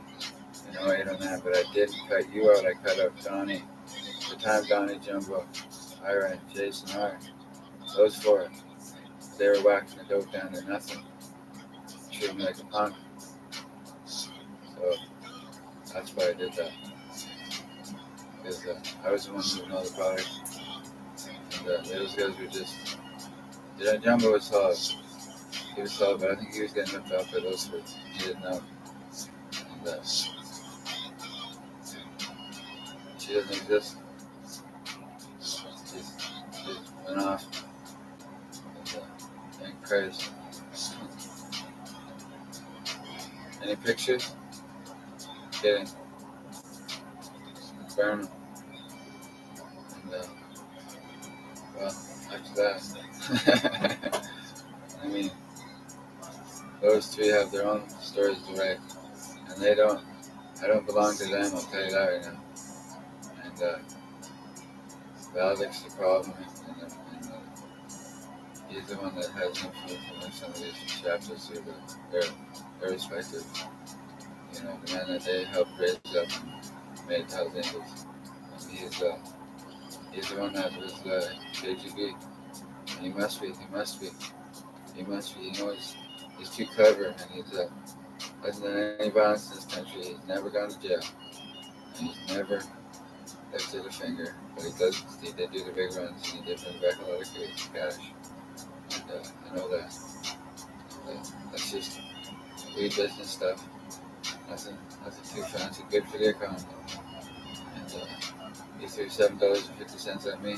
in 0809, but I didn't cut you out. I cut out Donnie. The time Donnie, Jumbo, Ira, Jason, Art. Those four. They were whacking the dope down to nothing. Treating me like a punk. So that's why I did that. Because I was the one who knew all the product. And those guys were just. Jumbo was solid. He was solid, but I think he was getting ripped off by those three. He didn't know. And she doesn't exist. She went off. And crazy. Any pictures? Kidding. Burn them. And well, after that, I mean, those three have their own stories to write, and I don't belong to them, I'll tell you that right now. And Valdic's the problem, and he's the one that has influence in some of these chapters here, but they're respected. You know, the man that they helped raise up and made Hells Angels. And he's the one that was KGB. And he must be. You know, he's too clever, and he's hasn't done any violence in this country. He's never gone to jail, and he's never lifted a finger. But he did do the big runs, and he did bring back a lot of cash. And I know that. That's just weed business stuff. Nothing too fancy. Good for the economy. And he threw $7.50 at me.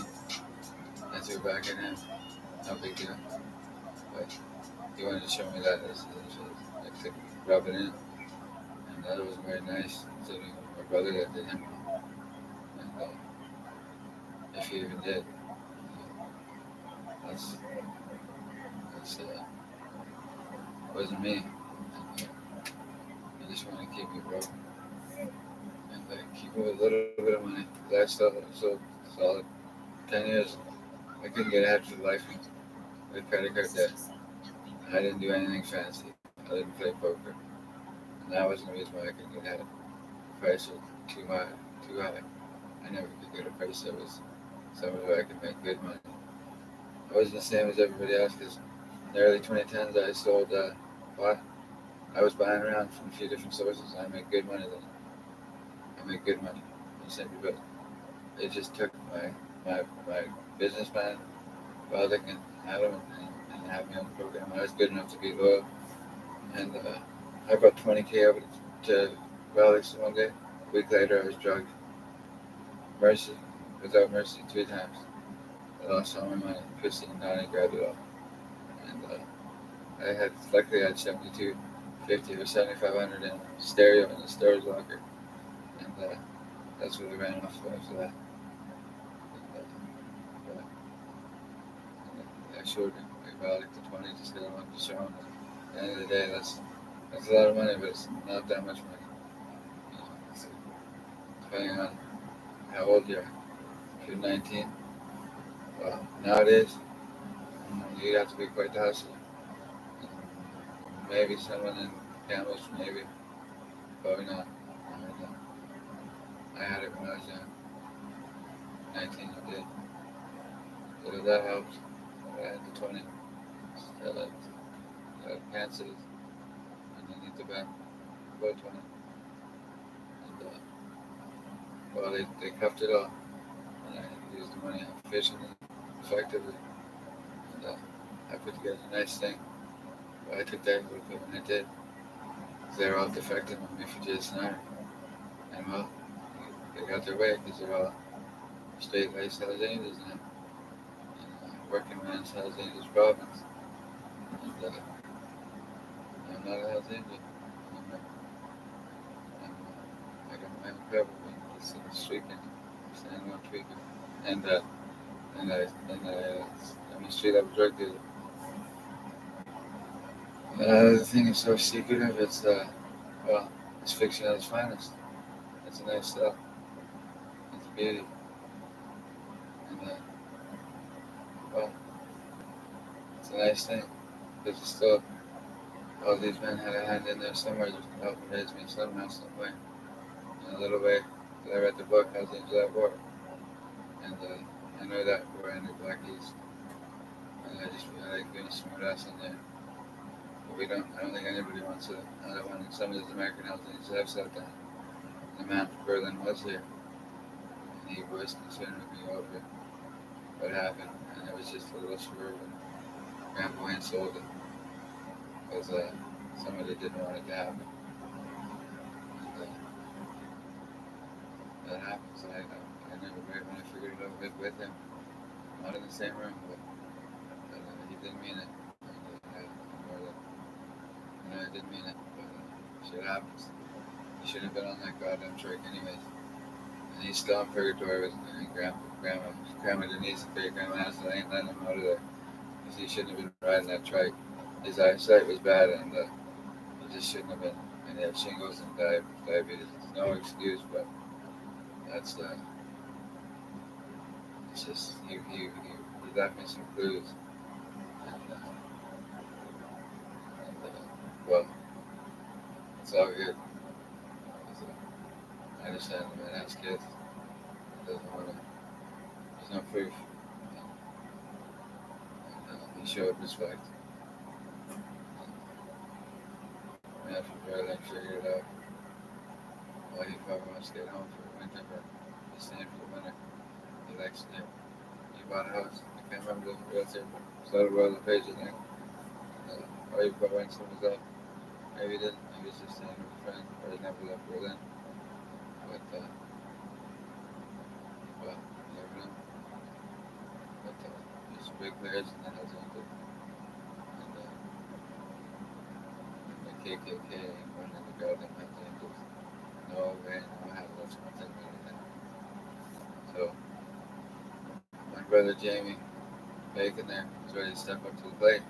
I threw back at him. No big deal. But he wanted to show me that as to rub it in. And that was very nice, considering my brother that did him. And if he even did, that's wasn't me. And, I just want to keep me broke and keep me with a little bit of money. I still so solid 10 years. I couldn't get ahead for the life with credit card debt. I didn't do anything fancy. I didn't play poker. And that wasn't the reason why I couldn't get ahead. The price was too high. I never could get a price that was somewhere where I could make good money. I wasn't the same as everybody else because in the early 2010s I sold pot. I was buying around from a few different sources and I made good money then. I made good money. Simply put, it just took my businessman, Baldic, and Adam and have me on the program. I was good enough to be loyal. And I brought $20K over to Baldic one day. A week later, I was drugged. Mercy, without mercy, 3 times. I lost all my money. Christy and Donnie grabbed it all. And luckily I had 7250 or 7500 in stereo in the storage locker. And that's what I ran off for after that. I showed Baldic the 20 just because I wanted to show him. At the end of the day, that's a lot of money, but it's not that much money. So, depending on how old you are. If you're 19, well, nowadays, you have to be quite the hustler. Maybe someone in Campbell's, maybe. Probably not. I had it when I was young. 19 I did. So that helps. I had the 20. Still had cancers underneath the back. About 20. And, well, they cuffed it off. And I used the money efficiently, effectively. And I put together a nice thing. But I took that a little bit when I did. Because they were all defective on me for Jason Iron. And well, they got their way because they're all straight laced Hells Angels now. And working man's Hells Angels province. And I'm not a Hells Angel. I got my own cover when it's streaking, standing on tweaking. And I'm a straight up drug dealer. The thing is so secretive, well, it's fiction at its finest. It's a nice stuff. It's beauty. And, well, it's a nice thing. Because it's still, all these men had a hand in there somewhere just to help raise me somehow, some way. In a little way. I read the book, How's Angel at War? And I know that we're in the Black East. And I like being a smart ass in there. But I don't think anybody wants to. I don't want some of these American Hells Angels have said that. The man from Berlin was here. And he was concerned with me over what happened. And it was just a little swerve. And Grandpa Wayne sold it. Because somebody didn't want it to happen. And that happened. So I never read when I figured it out with him. Not in the same room, but he didn't mean it. I didn't mean it, but shit happens. He shouldn't have been on that goddamn trike anyways. And he's still in purgatory with Grandma Denise and Grandma Hansel. I ain't letting him out of there. Because he shouldn't have been riding that trike. His eyesight was bad and he just shouldn't have been. And he had shingles and diabetes. It's no excuse, but that's it's just he left me some clues. And well, it's all good. I understand the man has kids. He doesn't want to. There's no proof. He showed respect. Man from Berlin figured it out. Well, he probably wants to get home for the winter, but he's staying for the winter. He likes it. He bought a house. I can't remember the realtor. Started Royal LePage, I think. Or he probably went somewhere else. Maybe he didn't. Maybe he's just staying with a friend, or he never left Berlin. But, well, you never know. But there's big players in the Hells Angels. And the KKK ain't running the goddamn Hells Angels. No way, no how. That's one thing we did. So, my brother Jamie Bacon there is ready to step up to the plate.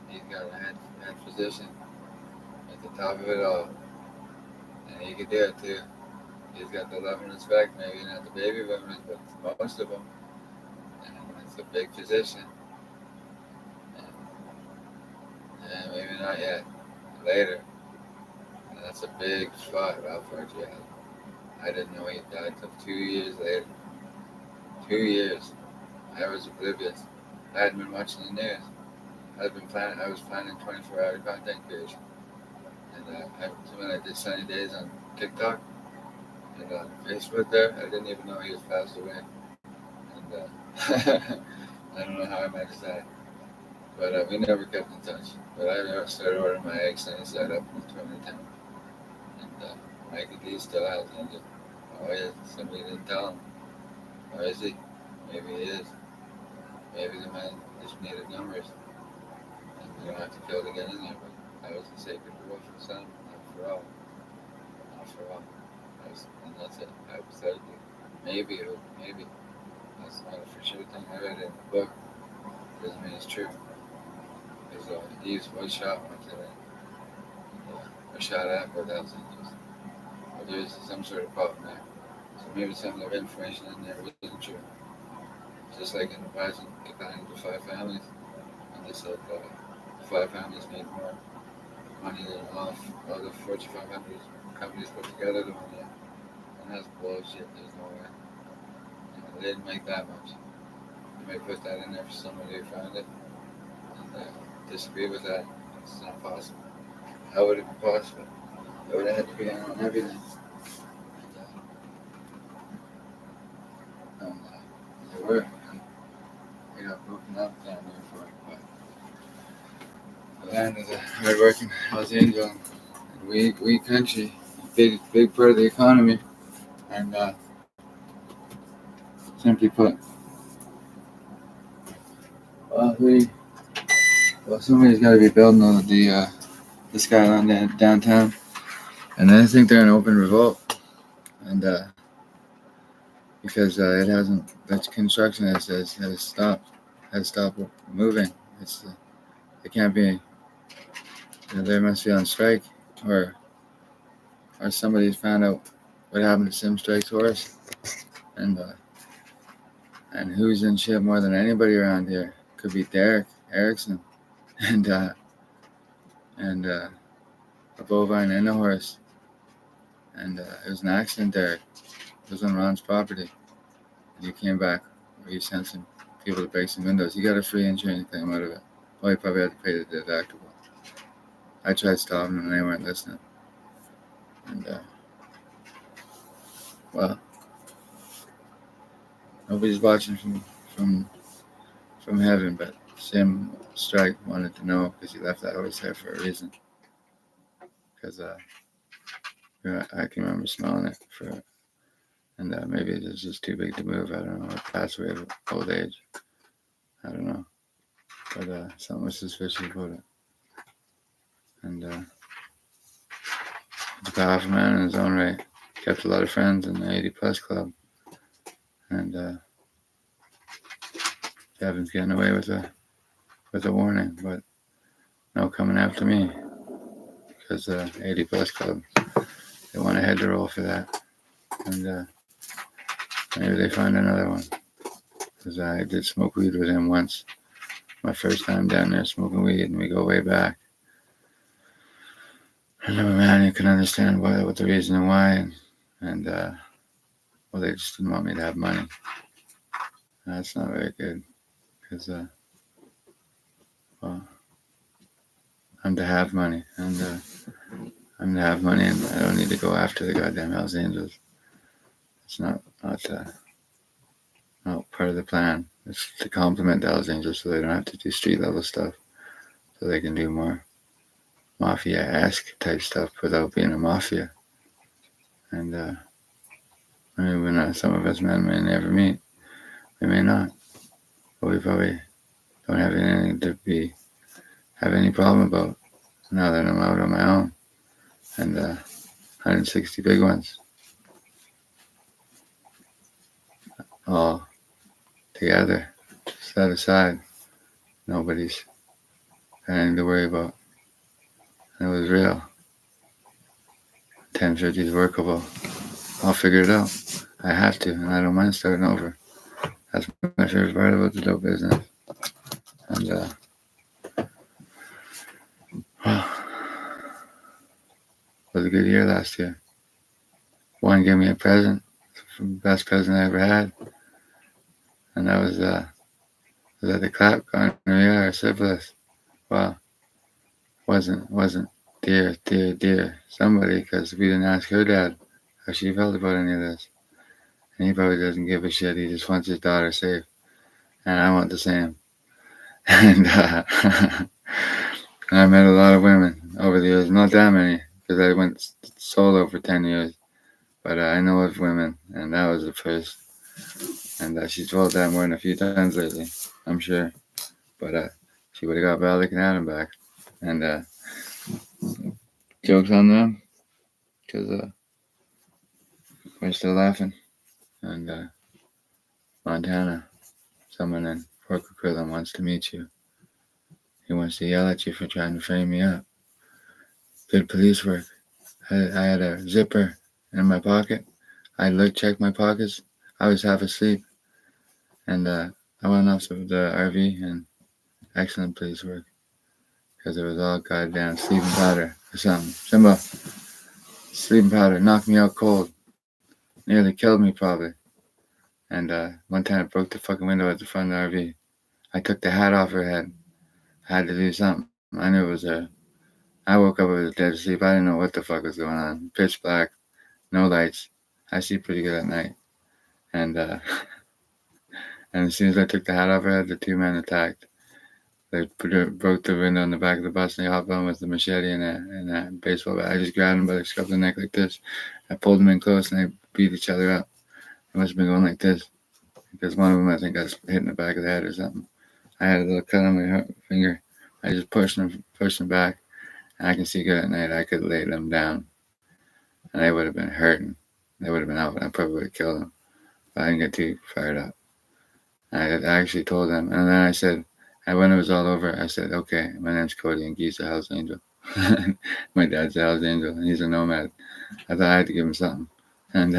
He's got a head position at the top of it all. And he could do it too. He's got the love and respect, maybe not the baby boomers, but most of them. And it's a big position. And maybe not yet. Later. And that's a big spot, Ralph Archie. I didn't know he died until 2 years later. 2 years. I was oblivious. I hadn't been watching the news. I was planning 24-hour content creation. And when I did Sunny Days on TikTok and on Facebook there, I didn't even know he was passed away. And I don't know how I managed that. But we never kept in touch. But I started ordering my eggs and I set up in 2010. And Mikey D still has it. Oh, yeah, somebody didn't tell him. Or is he? Maybe he is. Maybe the man just needed numbers. And you don't have to kill to get in there, but that was the sacred rule for some, not for all. Not for all. And that's it, hypothetically. Maybe. That's not a for sure thing. I read it in the book. Doesn't mean it's true. Because he was shot once today. Or shot at by Hells Angels. But there's some sort of problem there. So maybe some of the information in there wasn't true. Just like in the Bison, combining the 5 families. And they said the 5 families made more money than all the Fortune 500 companies put together the money. And that's bullshit. There's no way. They didn't make that much. They may put that in there for somebody who found it. And disagree with that. It's not possible. How would it be possible? It would have had to be on everything. And they were. And they got broken up down there for it. But the land is a hard-working Los Angeles. And we country, big part of the economy. And simply put, somebody's got to be building the skyline downtown. And I think they're in open revolt. And because it hasn't, that construction has stopped moving. It can't be, they must be on strike, or somebody's found out what happened to Sim Strike's horse, and who's in shit more than anybody around here. Could be Derek Erickson, and a bovine and a horse, and it was an accident. Derek, it was on Ron's property, and he came back, or he sent some people to break some windows. He got a free insurance claim out of it. Well, he probably had to pay the deductible. I tried stopping them and they weren't listening. And, well, nobody's watching from heaven, but Sim Strike wanted to know because he left that horse there for a reason. Because I can remember smelling it and maybe it was just too big to move. I don't know. It passed away of old age. I don't know. But something was suspicious about it. And he's a powerful man in his own right. Kept a lot of friends in the 80+ club. And Kevin's getting away with a warning, but no coming after me. Because 80+ club, they want a head to roll for that. And maybe they find another one. Because I did smoke weed with him once. My first time down there smoking weed, and we go way back. And I'm a man who can understand what the reason and why, and well, they just didn't want me to have money. That's not very good, because well, I'm to have money, and I'm to have money, and I don't need to go after the goddamn Hells Angels. It's not part of the plan. It's to complement the Hells Angels so they don't have to do street level stuff, so they can do more mafia-esque type stuff without being a mafia. And I mean, when some of us men may never meet, we may not, but we probably don't have anything to have any problem about now that I'm out on my own, and 160 big ones, all together, set aside. Nobody's got anything to worry about. And it was real. 1050 is workable. I'll figure it out. I have to, and I don't mind starting over. That's my favorite part about the dope business. And well, it was a good year last year. One gave me a present, the best present I ever had, and that was at the clap, gonorrhea or syphilis. Well, wasn't dear somebody, because we didn't ask her dad how she felt about any of this, and he probably doesn't give a shit. He just wants his daughter safe, and I want the same. And I met a lot of women over the years, not that many, because I went solo for 10 years. But I know of women, and that was the first. And she's told that more than a few times lately, I'm sure. But she would have got Valley and Adam back. And jokes on them, because we're still laughing. And Montana, someone in Fort Coquitlam wants to meet you. He wants to yell at you for trying to frame me up. Good police work. I had a zipper in my pocket. I checked my pockets. I was half asleep. And I went off to the RV, and excellent police work. Because it was all goddamn sleeping powder or something. Simba. Sleeping powder knocked me out cold. Nearly killed me probably. And one time it broke the fucking window at the front of the RV. I took the hat off her head. I had to do something. I knew it was her. I woke up, I was dead asleep. I didn't know what the fuck was going on. Pitch black, no lights. I see pretty good at night. And and as soon as I took the hat off her head, the two men attacked. They broke the window in the back of the bus and they hopped on with the machete and a baseball bat. I just grabbed them by the scruff of the neck like this. I pulled them in close and they beat each other up. They must have been going like this. Because one of them, I think, got hit in the back of the head or something. I had a little cut on my finger. I just pushed them back. And I can see good at night. I could lay them down. And they would have been hurting. They would have been out. I probably would have killed them. But I didn't get too fired up. I actually told them. And then I said, and when it was all over, I said, okay, my name's Cody and Guy's a Hell's Angel. My dad's a Hell's Angel and he's a nomad. I thought I had to give him something. And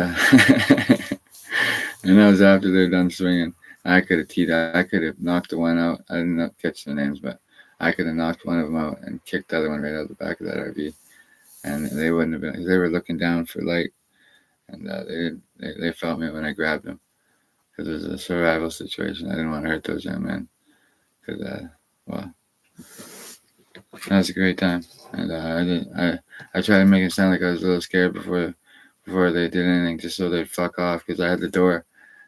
and that was after they're done swinging. I could have teed out. I could have knocked the one out. I didn't catch the names, but I could have knocked one of them out and kicked the other one right out the back of that RV. And they wouldn't have been. They were looking down for light, and they felt me when I grabbed them because it was a survival situation. I didn't want to hurt those young men because, well, that was a great time. And I tried to make it sound like I was a little scared before they did anything, just so they'd fuck off because I had the door.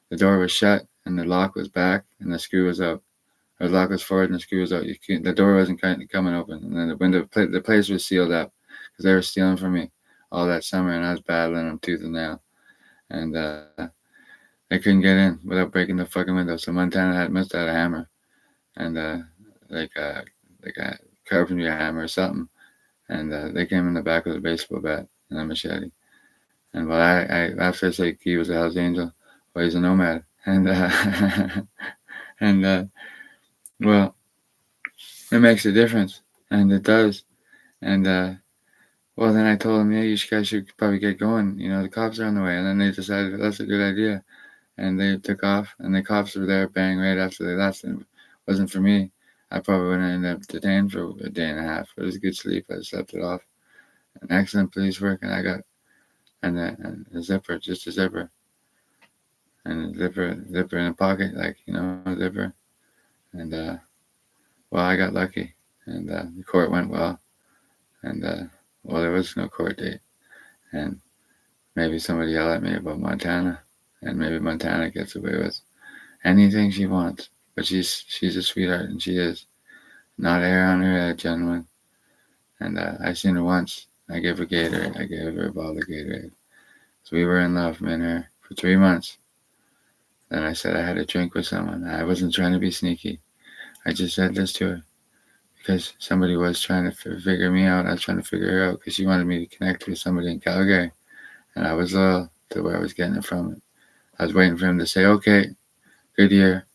The door was shut and the lock was back and the screw was out. Or the lock was forward and the screw was out. The door wasn't coming open, and then the place was sealed up because they were stealing from me all that summer, and I was battling them tooth and nail, and they couldn't get in without breaking the fucking window. So Montana must have had a hammer, and like a carpentry hammer or something, and they came in the back with a baseball bat and a machete. And well, I after I said he was a Hell's Angel, well, he's a nomad, and and well, it makes a difference, and it does. And well, then I told him, yeah, you guys should probably get going. You know, the cops are on the way. And then they decided that's a good idea, and they took off. And the cops were there, bang, right after they left. And it wasn't for me. I probably would have ended up detained for a day and a half. It was a good sleep. I slept it off. An excellent police work, and I got and a zipper, just a zipper, and a zipper in a pocket, like a zipper. And well, I got lucky, and the court went well, and well, there was no court date, and maybe somebody yelled at me about Montana, and maybe Montana gets away with anything she wants, but she's a sweetheart, and she is not hair on her head, gentlemen. And I seen her once. I gave her Gatorade. I gave her a bottle of Gatorade. So we were in love, me and her, for 3 months. Then I said I had a drink with someone. I wasn't trying to be sneaky. I just said this to her because somebody was trying to figure me out. I was trying to figure her out because she wanted me to connect with somebody in Calgary. And I was loyal to where I was getting it from. I was waiting for him to say, okay, good year.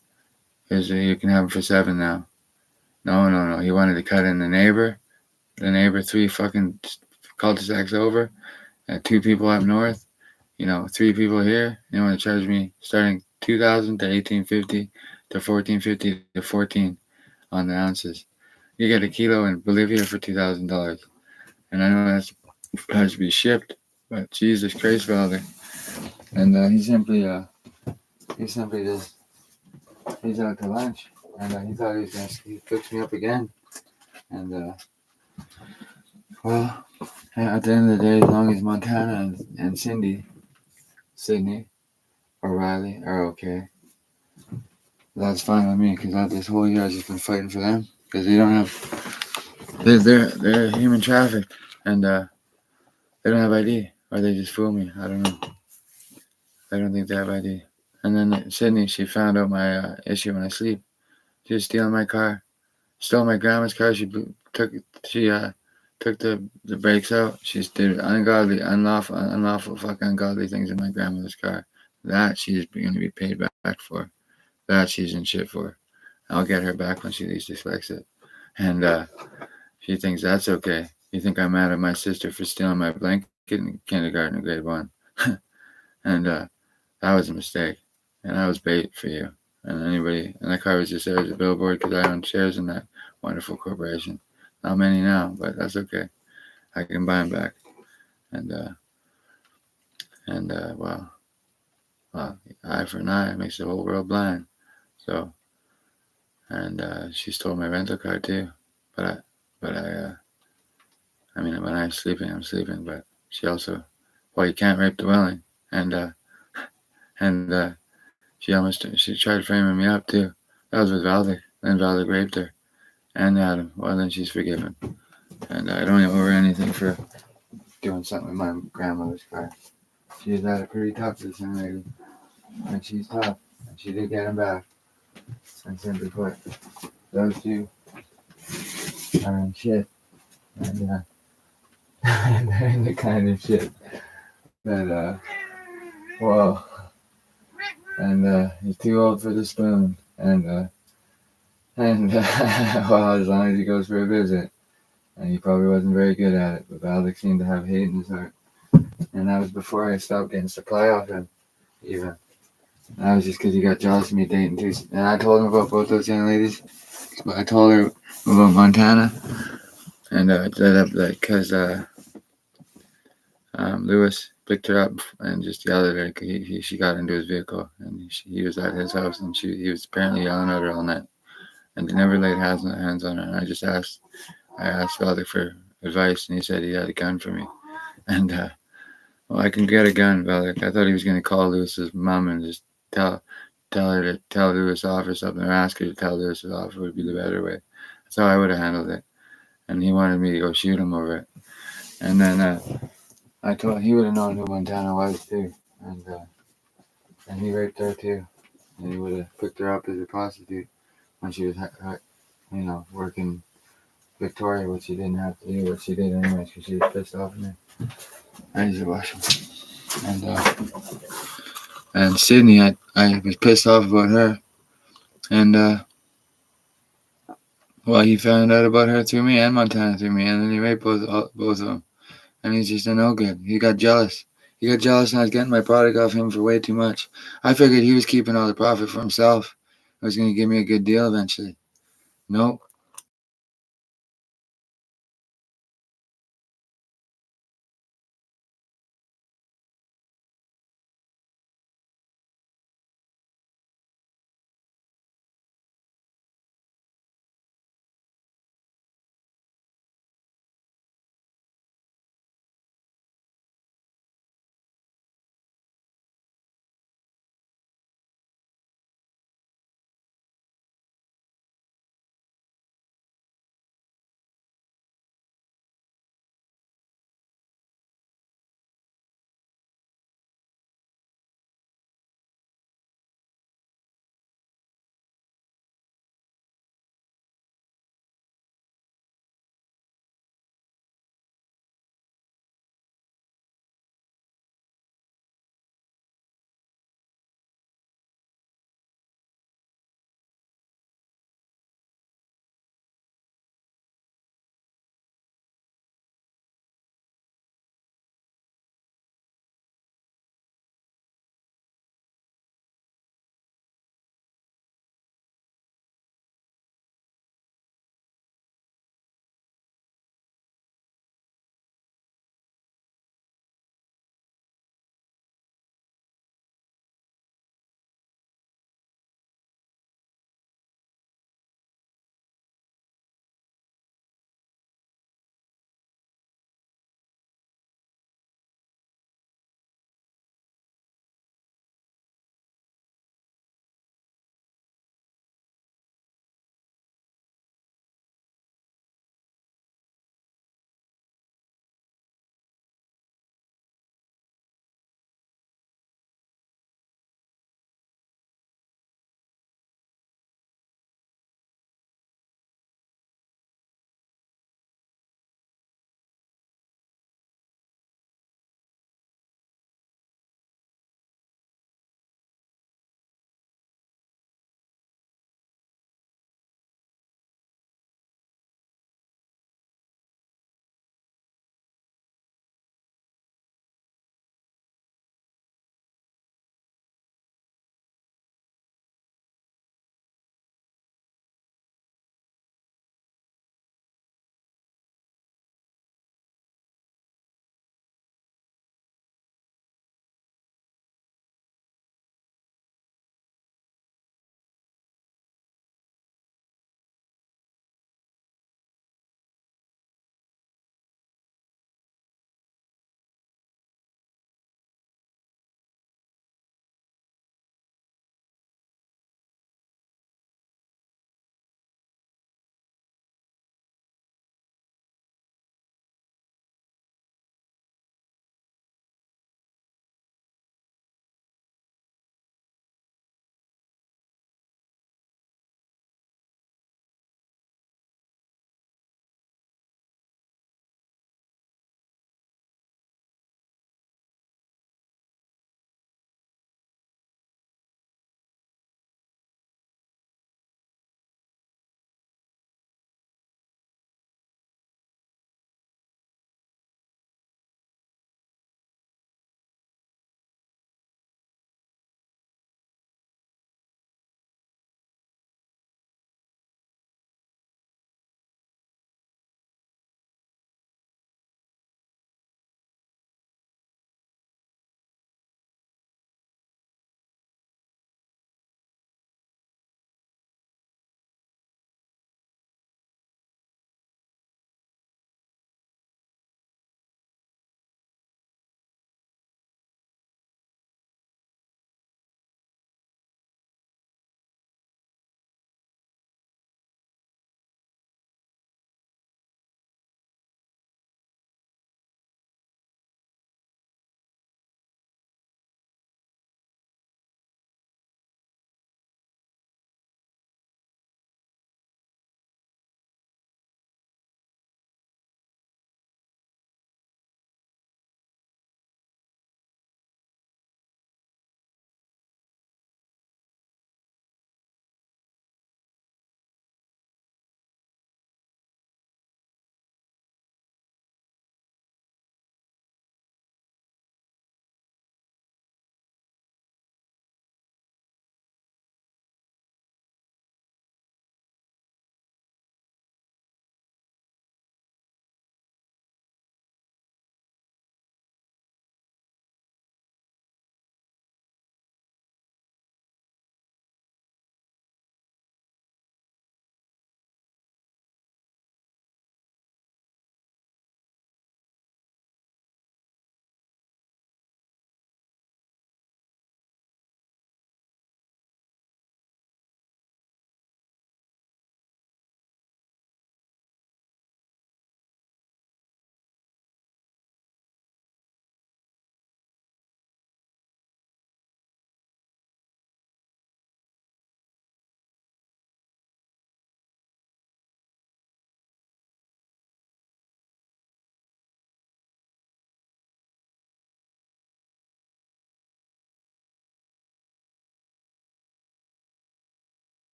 You can have him for 7 now. No. He wanted to cut in the neighbor 3 fucking cul-de-sacs over, and 2 people up north, 3 people here. They want to charge me starting $2,000 to $1,850 to $1,450 to $14 on the ounces. You get a kilo in Bolivia for $2,000, and I know that has to be shipped, but Jesus Christ, Father. And he simply just he's out to lunch, and he thought he fix me up again, and well, at the end of the day, as long as Montana and Sydney, or Riley are okay, that's fine with me. Because this whole year I've just been fighting for them because they don't have, they're human trafficked, and they don't have ID, or they just fool me. I don't know. I don't think they have ID. And then Sydney, she found out my issue when I sleep. She was stealing my car, stole my grandma's car. She took the brakes out. She did unlawful, fucking ungodly things in my grandmother's car. That she's going to be paid back for. That she's in shit for. I'll get her back when she least expects it. And she thinks that's okay. You think I'm mad at my sister for stealing my blanket in kindergarten or grade 1? And that was a mistake. And I was bait for you. And anybody. And that car was just there as a billboard because I own shares in that wonderful corporation. Not many now, but that's okay. I can buy them back. And And well, eye for an eye makes the whole world blind. So, and she stole my rental car too. I mean, when I'm sleeping, I'm sleeping. But she also, well, you can't rape the willing. And she tried framing me up too. That was with Valdic. Then Valdic raped her and Adam. Well, then she's forgiven. And I don't owe her anything for doing something with my grandmother's car. She's had it pretty tough, this young lady. And she's tough. And she did get him back. And simply put, those two are in shit. And, and they're in the kind of shit that, well, and he's too old for the spoon. And well, as long as he goes for a visit. And he probably wasn't very good at it, but Valdic seemed to have hate in his heart. And that was before I stopped getting supply off him, even. That was just because he got jealous of me dating too. And I told him about both those young ladies. But I told her about Montana. And because Lewis picked her up and just yelled at her. She got into his vehicle, and he was at his house, and he was apparently yelling at her all night. And they never laid hands on her. And I asked Valdic for advice, and he said he had a gun for me. And well, I can get a gun, Valdic. I thought he was going to call Lewis's mom and just tell her to tell Lewis off or something, or ask her to tell Lewis off would be the better way. That's how I would have handled it. And he wanted me to go shoot him over it. And then I told he would have known who Montana was too, and he raped her too, and he would have picked her up as a prostitute when she was, working Victoria, which she didn't have to do, but she did anyway because she was pissed off at me. I used to wash them. And Sydney, I was pissed off about her, and well, he found out about her through me and Montana through me, and then he raped both of them. And he's just a no good. He got jealous. And I was getting my product off him for way too much. I figured he was keeping all the profit for himself. He was going to give me a good deal eventually. Nope.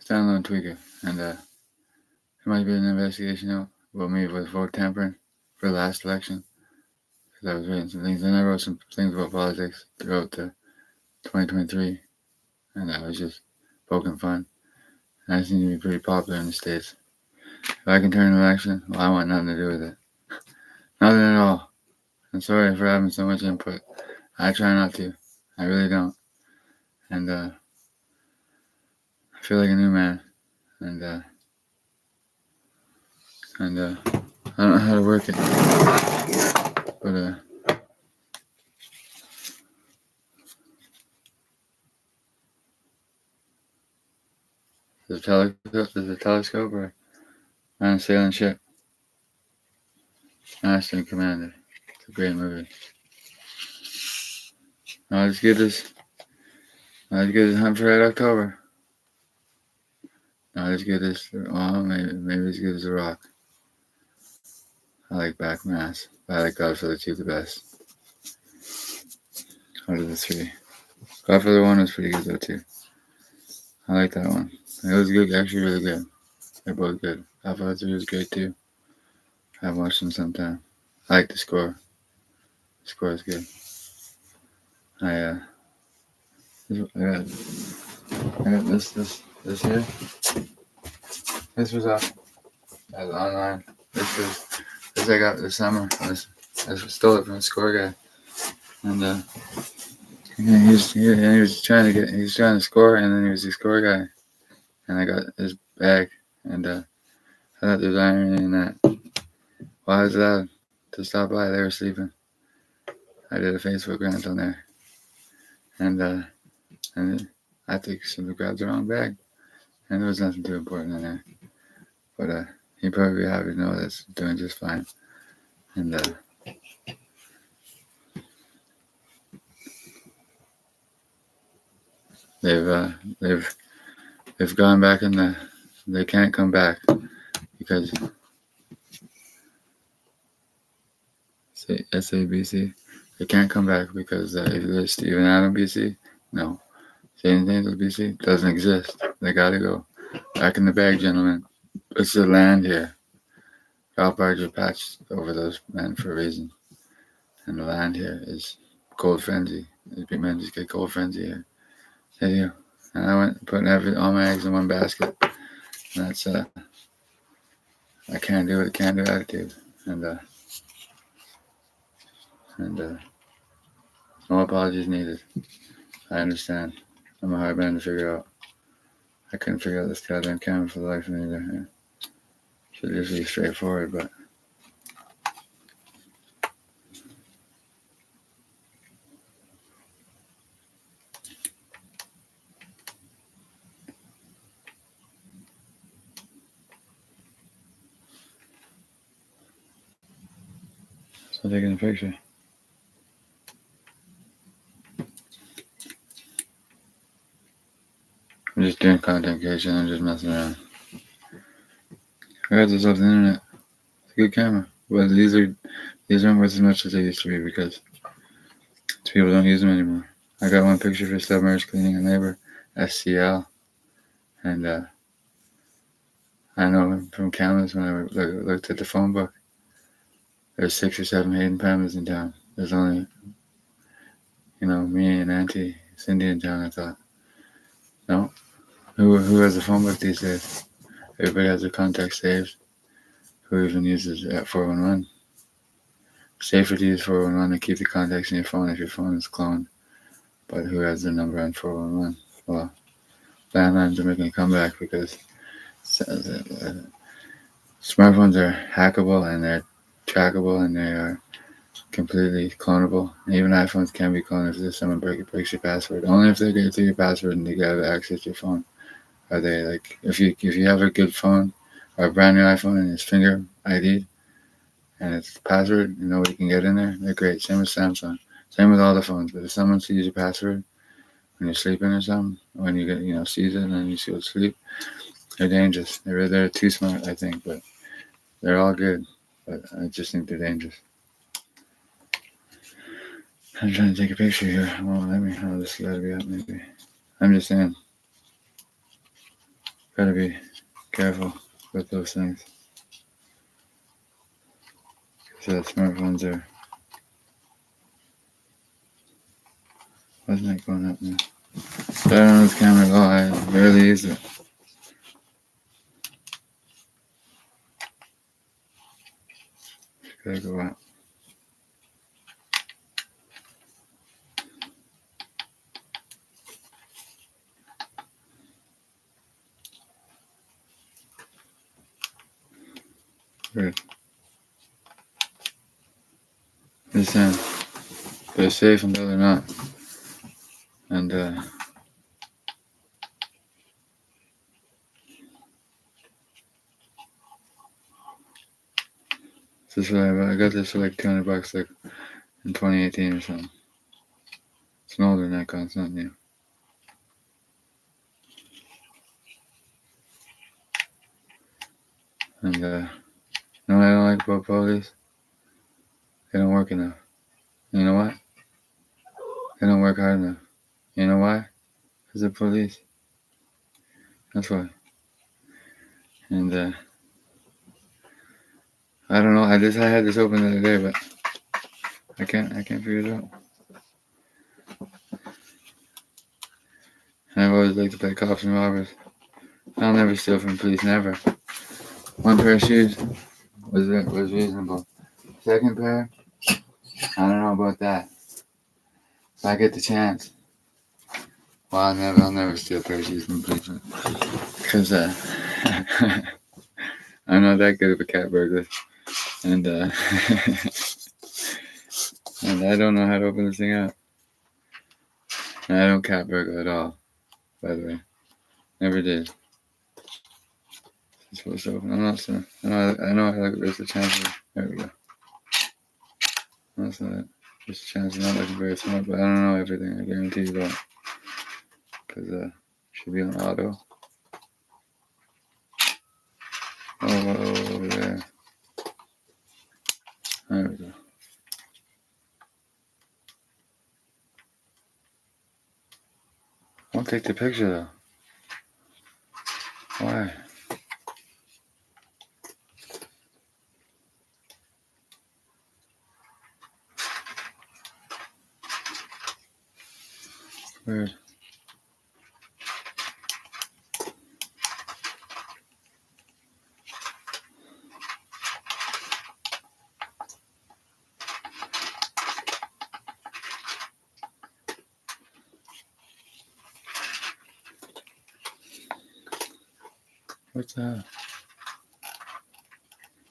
standalone tweaker, and there might be an investigation out about me with vote tampering for the last election. Because I was reading some things, and I wrote some things about politics throughout the 2023, and I was just poking fun. And I seem to be pretty popular in the States. If I can turn an election, well, I want nothing to do with it. Nothing at all. I'm sorry for having so much input. I try not to. I really don't. And I feel like a new man. And I don't know how to work it. But there's a telescope or on a sailing ship. Master and Commander. It's a great movie. Not as good as Hunt for Red October. Not as good as, well, maybe as good as The Rock. I like Black Mass, but I like Godfather 2 the best. Out of the three. Godfather 1 was pretty good though too. I like that one. It was good, actually really good. They're both good. Godfather 3 was great too. I've watched them sometime. I like the score. The score is good. I got this here. This was off as online. This I got this summer. I stole it from the score guy, and he was trying to score, and then he was the score guy, and I got his bag, and I thought there was irony in that. Well, I was allowed to stop by. They were sleeping. I did a Facebook rant on there, and I think somebody grabbed the wrong bag, and there was nothing too important in there. But he'd probably be happy to know that it's doing just fine. And they've gone back in they can't come back because SABC, they can't come back because if there's Stephen Adam BC, no. St. Angel BC doesn't exist. They gotta go. Back in the bag, gentlemen. It's the land here. Ralph Barger patched over those men for a reason. And the land here is cold frenzy. Men just get cold frenzy here. They do. And I went putting all my eggs in one basket. And that's I can't do it, can't do attitude. And no apologies needed. I understand. I'm a hard man to figure out. I couldn't figure out this goddamn camera for the life of me either. Should just be straightforward, but so taking a picture. I'm just doing content creation. I'm just messing around. I got this off the internet. It's a good camera, but these aren't worth as much as they used to be because people don't use them anymore. I got one picture for submerged cleaning a neighbor, SCL, and I know from cameras when I looked at the phone book, there's 6 or 7 Hayden Pampas in town. There's only, me and Auntie Cindy in town. I thought, no, who has a phone book these days? Everybody has their contacts saved. Who even uses 411? Safer to use 411 and keep the contacts in your phone if your phone is cloned. But who has their number on 411? Well, landlines are making a comeback because smartphones are hackable and they're trackable and they are completely clonable. Even iPhones can be cloned if there's someone breaks your password. Only if they get through your password and they get access to your phone. Are they like if you have a good phone or a brand new iPhone and it's finger ID and it's password and nobody can get in there, they're great. Same with Samsung. Same with all the phones. But if someone sees your password when you're sleeping or something, when you get sees it and then you go to sleep, they're dangerous. They're too smart, I think, but they're all good. But I just think they're dangerous. I'm trying to take a picture here. Well, let me. Oh, this got to be up maybe. I'm just saying. Gotta be careful with those things. Because smartphones are. Wasn't that going up now? I don't know this camera at all. I barely use it. Gotta go out. Good. Just saying, they're safe until they're not. And this is what I got this for like $200 like in 2018 or something. It's an older Nikon, it's not new. And you know what I don't like about police? They don't work enough. You know what? They don't work hard enough. You know why? Because they're police. That's why. And I don't know. I had this open the other day, but I can't figure it out. I've always liked to play cops and robbers. I'll never steal from police, never. One pair of shoes was reasonable. Second pair, I don't know about that. If I get the chance, well, I'll never steal a pair of shoes from police, because I'm not that good of a cat burglar, and and I don't know how to open this thing up. And I don't cat burglar at all, by the way. Never did. It's supposed to open. I'm not sure. I know there's a chance. There we go. That's not it. There's a chance I'm not looking very smart, but I don't know everything. I guarantee you that. Because it should be on auto. Oh, over there. There we go. Won't take the picture though. Why? Weird. What's that?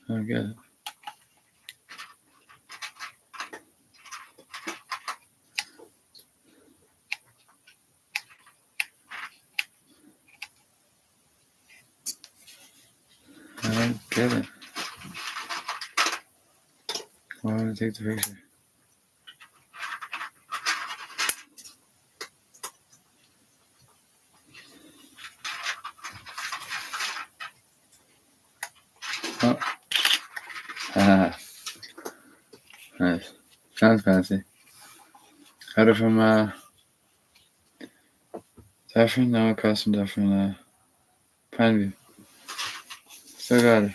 I don't get it. I don't get it. Why would I take the picture? Oh. Ah. Nice. Sounds fancy. Got it from Dufferin? No, across from Dufferin, Pineview. Still got it.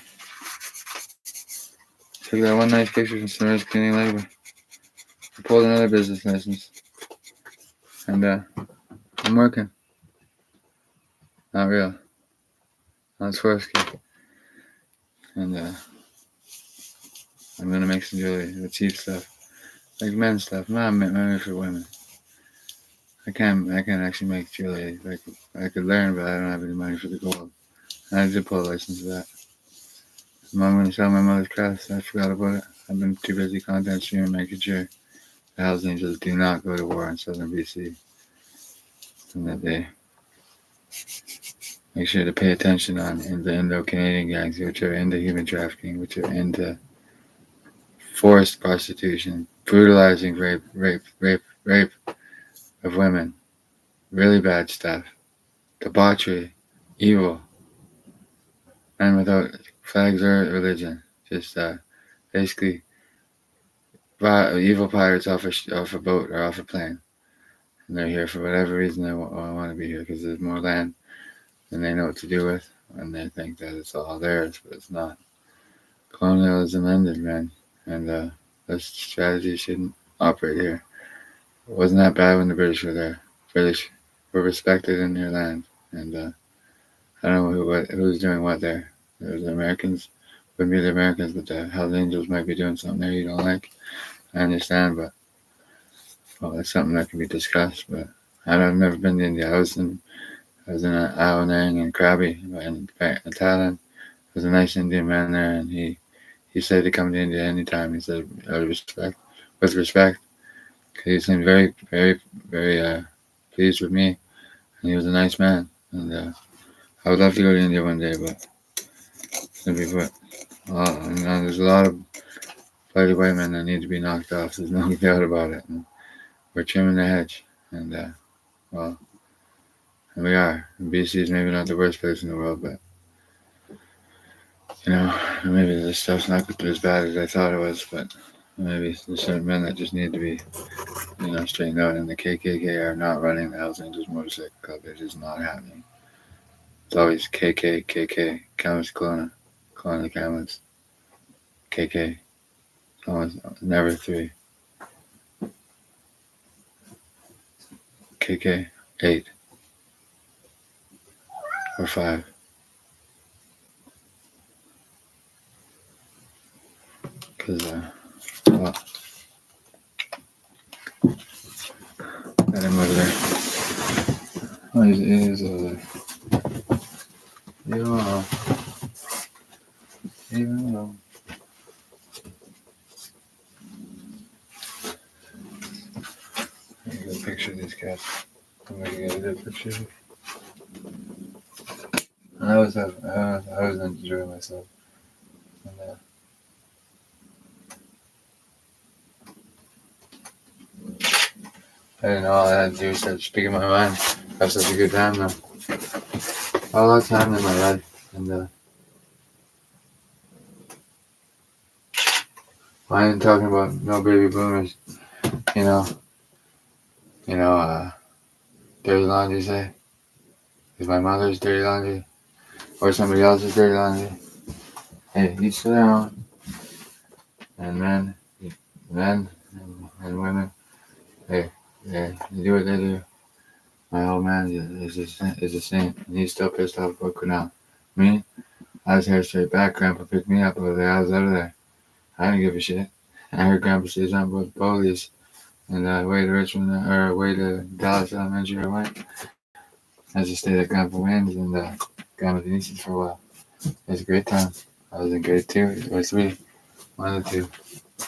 Took that one nice picture from Sunrise Cleaning Labor. I pulled another business license. And I'm working. Not real. On Swarovski. And I'm gonna make some jewelry, the cheap stuff. Like men's stuff, not meant for women. I can't actually make jewelry. Like I could learn, but I don't have any money for the gold. And I did pull a license for that. I'm gonna sell my mother's crafts. I forgot about it. I've been too busy content streaming, making sure the Hells Angels do not go to war in southern BC, and that they make sure to pay attention on in the Indo-Canadian gangs, which are into human trafficking, which are into forced prostitution, brutalizing rape of women, really bad stuff, debauchery, evil, and without flags or religion, just basically evil pirates off a boat or off a plane, and they're here for whatever reason they want to be here, because there's more land and they know what to do with, and they think that it's all theirs, but it's not. Colonialism ended, man, and this strategy shouldn't operate here. It wasn't that bad when the British were there. British were respected in their land, and I don't know who was doing what there. There was the Americans, wouldn't be the Americans, but the Hells Angels might be doing something there you don't like. I understand, but well, that's something that can be discussed. But I've never been to India. I was in Aonang and Krabi in Thailand. There's a nice Indian man there, and he said to come to India anytime. He said with respect, because he seemed very, very, very pleased with me, and he was a nice man. And I would love to go to India one day, but simply put, there's a lot of bloody white men that need to be knocked off. There's no doubt about it. And we're trimming the hedge, and well, and we are. BC is maybe not the worst place in the world, but maybe this stuff's not as bad as I thought it was. But maybe there's certain men that just need to be, straightened out. And the KKK are not running the Hells Angels Motorcycle Club. It is not happening. It's always KK, Camas Kelowna, Kelowna Camas, KK. It's always never 3. KK 8 or 5. Because well, got him over there. Oh, he's over there. Even though. I get a picture of these cats. I'm gonna get a good picture. I was enjoying myself. And, I didn't know all I had to do was start speaking my mind. Have such a good time though. A lot of time in my head, and I ain't talking about no baby boomers. Dirty laundry, say? Is my mother's dirty laundry? Or somebody else's dirty laundry? Hey, each to their own. And men and women, hey, they do what they do. My old man is a saint, and he's still pissed off about Cornell. Me, I was hair straight back. Grandpa picked me up over there. I was out of there. I didn't give a shit. I heard Grandpa say something about the police, and way to Richmond or way to Dallas Elementary I went. I just stayed at Grandpa Wayne's and Grandma Denise's for a while. It was a great time. I was in grade 2 or 3, one of the two.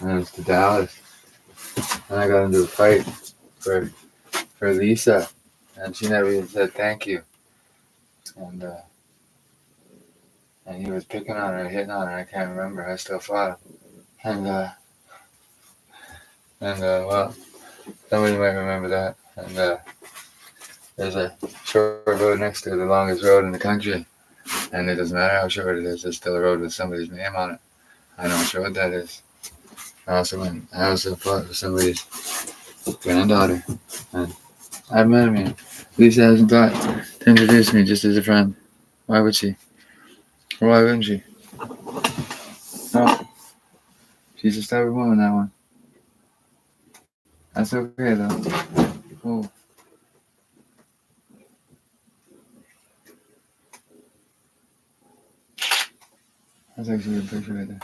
And I was to Dallas, and I got into a fight for Lisa, and she never even said thank you. And he was picking on her, hitting on her. I can't remember. I still fought him. Well, somebody might remember that. And there's a short road next to the longest road in the country, and it doesn't matter how short it is. There's still a road with somebody's name on it. I know which road that is. I also fought for somebody's granddaughter, and I've met him yet. Lisa hasn't thought to introduce me just as a friend. Why would she? Or why wouldn't she? No. She's a stubborn woman, that one. That's okay, though. Oh. That's actually a good picture right there.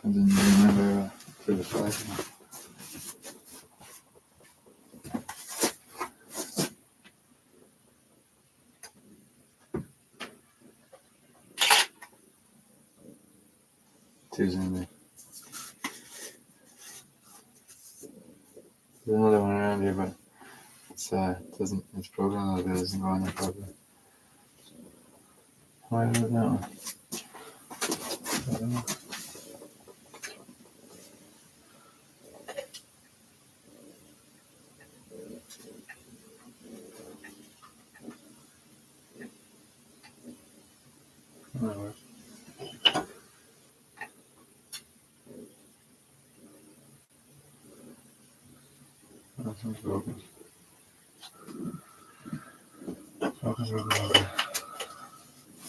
I didn't remember for the flash. Two's in there. There's another one around here, but it's programmed like that. It doesn't go on there properly. Why is it that one? I don't know. Something's broken. Broken.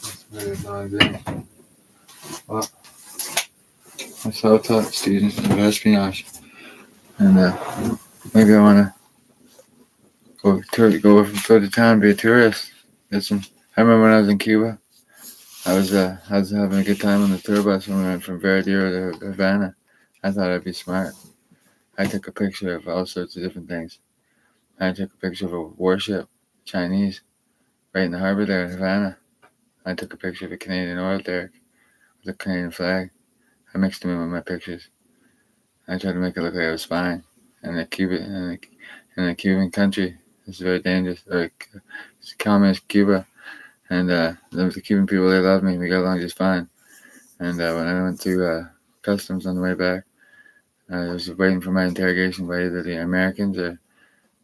That's very annoying. Well, I'm self-taught student of espionage, and maybe I want to go to town, be a tourist. Listen, I remember when I was in Cuba, I was having a good time on the tour bus when we went from Veradero to Havana. I thought I'd be smart. I took a picture of all sorts of different things. I took a picture of a warship, Chinese, right in the harbor there in Havana. I took a picture of a Canadian oil derrick with a Canadian flag. I mixed them in with my pictures. I tried to make it look like I was spying. And the Cuban country is very dangerous. It's communist Cuba, and the Cuban people, they love me. We got along just fine. And when I went through customs on the way back, I was waiting for my interrogation by either the Americans or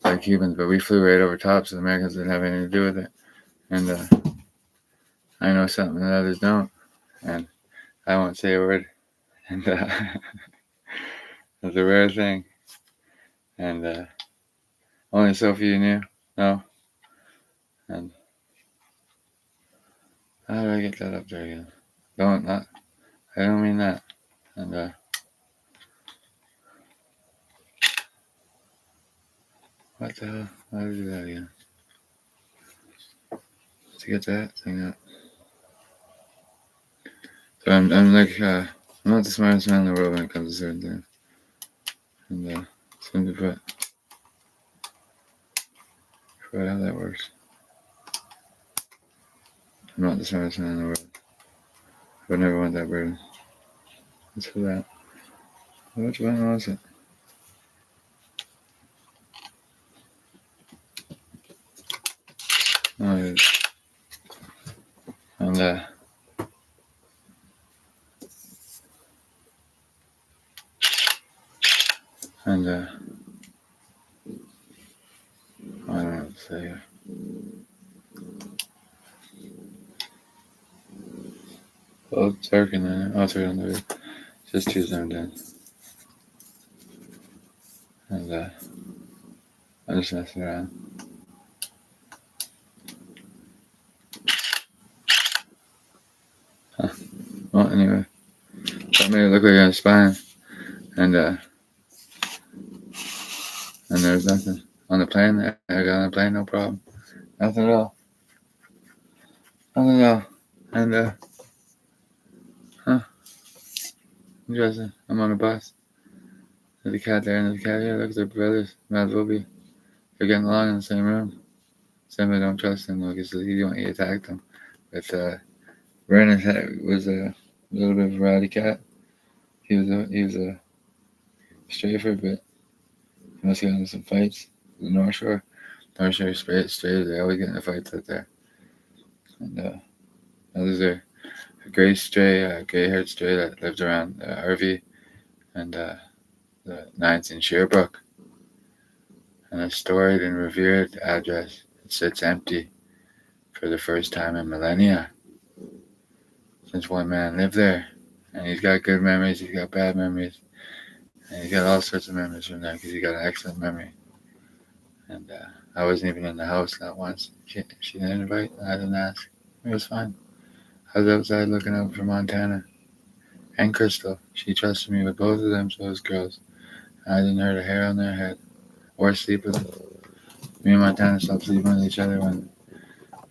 by Cubans, but we flew right over top, so the Americans didn't have anything to do with it. And I know something that others don't, and I won't say a word. And it's a rare thing. And only so few knew. No. And how do I get that up there again? I don't mean that. And what the hell? How do I do that again? To get that thing up. So I'm like, I'm not the smartest man in the world when it comes to certain things. And simply put, I forgot how that works. I'm not the smartest man in the world. I would never want that burden. What's for that? Which one was it? Oh, it is. And I don't know what to say here. Well, it's dark in there. I'll turn on the roof. Just choose them down. And I'm just messing around. Huh. Well, anyway. That made it look like I was spying. And there's nothing. On the plane, I got on the plane, no problem. Nothing at all. Nothing at all. And interesting. I'm on a bus. There's a cat there and there's a cat here. Look, they're brothers. Might as well be. They're getting along in the same room. Some don't trust him though, because he attacked them. But Vernon was a little bit of a rowdy cat. He was a strafer, but he must have gotten into some fights. The North Shore straight. They always get into fights out there. And others are a gray-haired stray that lives around RV and the 9th in Sherbrooke. And a storied and revered address. It sits empty for the first time in millennia since one man lived there. And he's got good memories, he's got bad memories, and he's got all sorts of memories from there because he got an excellent memory. And I wasn't even in the house, not once. She didn't invite, I didn't ask. It was fine. I was outside looking out for Montana and Crystal. She trusted me with both of them, so those girls. I didn't hurt a hair on their head or sleep with them. Me and Montana stopped sleeping with each other when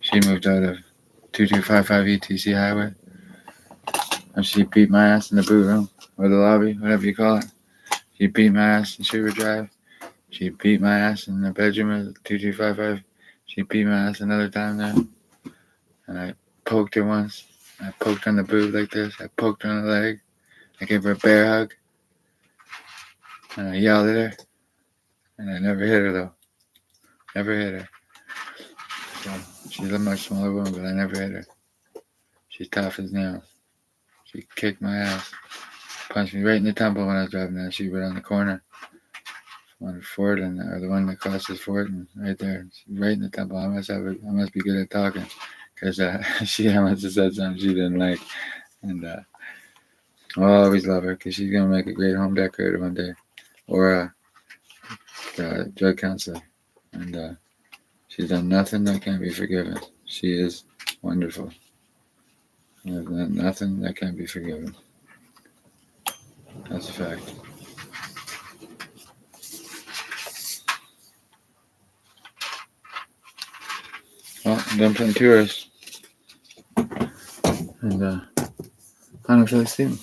she moved out of 2255 ETC Highway. And she beat my ass in the boot room or the lobby, whatever you call it. She beat my ass in Sugar Drive. She beat my ass in the bedroom of 2255. She beat my ass another time there. And I poked her once. I poked on the boob like this. I poked her on the leg. I gave her a bear hug. And I yelled at her. And I never hit her though. Never hit her. So she's a much smaller woman, but I never hit her. She's tough as nails. She kicked my ass. Punched me right in the temple when I was driving down. She right on the corner. On Ford or the one that crosses Ford, and right there, right in the temple. I must be good at talking, because I must have said something she didn't like, and I'll always love her because she's gonna make a great home decorator one day, or drug counselor, and she's done nothing that can't be forgiven. She is wonderful. I've done nothing that can't be forgiven. That's a fact. Well, I'm done playing tours, and I don't feel like sleeping.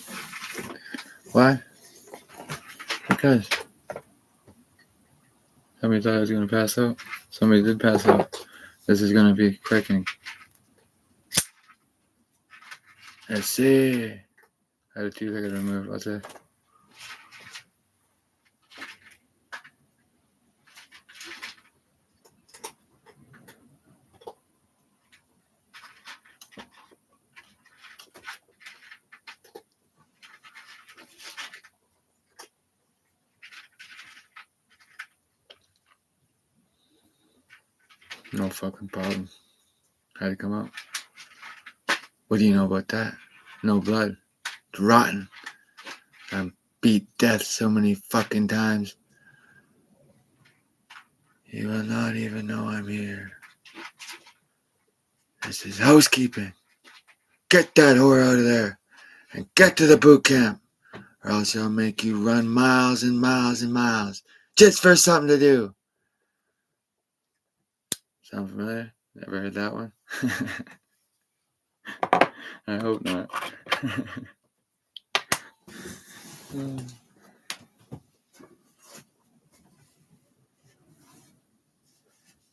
Why? Because somebody thought I was going to pass out. Somebody did pass out. This is going to be quickening. Let's see. I had a tooth I got to remove. What's that? No fucking problem. Had to come out. What do you know about that? No blood. It's rotten. I'm beat death so many fucking times. You will not even know I'm here. This is housekeeping. Get that whore out of there and get to the boot camp, or else I'll make you run miles and miles and miles just for something to do. Sound familiar? Never heard that one? I hope not.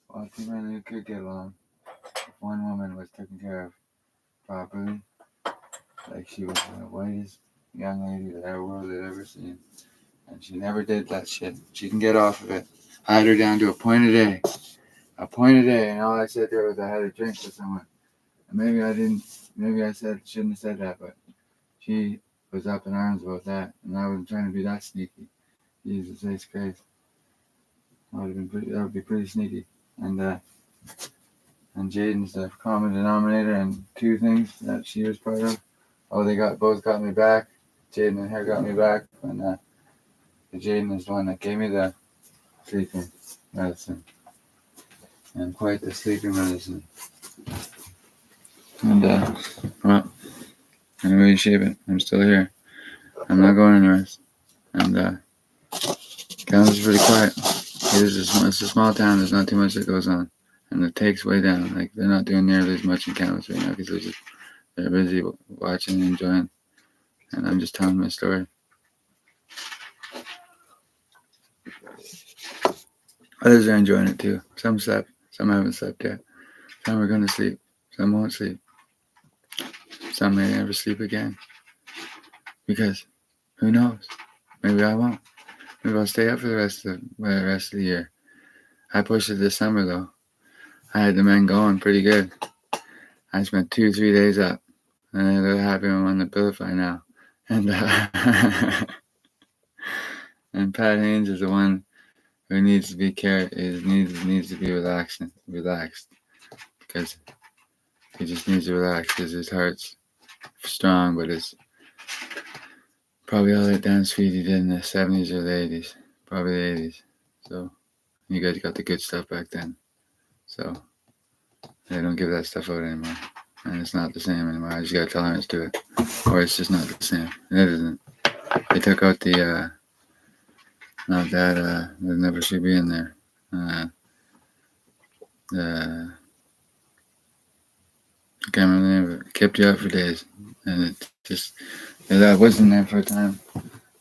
Well, two men who could get along if one woman was taken care of properly, like she was the whitest young lady that our world had ever seen, and she never did that shit. She can get off of it. I had her down to a point a day, and all I said to her was I had a drink with someone. And maybe I didn't. Maybe I shouldn't have said that, but she was up in arms about that, and I wasn't trying to be that sneaky. Jesus Christ, that would be pretty sneaky. And Jaden's the common denominator, and two things that she was part of. Oh, they both got me back. Jaden and her got me back, and Jaden is the one that gave me the sleeping medicine, and quite the sleeping medicine. And well, anyway, shape it. I'm still here. I'm not going anywhere. And Canada's pretty quiet. It's a small town. There's not too much that goes on, and the take's way down. Like they're not doing nearly as much in Canada right now because they're busy watching and enjoying, and I'm just telling my story. Others are enjoying it too. Some slept, some haven't slept yet. Some are going to sleep, some won't sleep. Some may never sleep again. Because, who knows? Maybe I won't. Maybe I'll stay up for the rest of the year. I pushed it this summer though. I had the men going pretty good. I spent 2-3 days up, and they're happy I'm on the Abilify now. And and Pat Haynes is the one who needs to be needs to be relaxed because he just needs to relax because his heart's strong, but it's probably all that down speed he did in the 70s or the 80s, probably the 80s. So you guys got the good stuff back then. So they don't give that stuff out anymore, and it's not the same anymore. I just got tolerance to it, or it's just not the same. It isn't. They took out the not that that never should be in there. I can't remember the name of it. It kept you up for days, and it just that wasn't there for a time.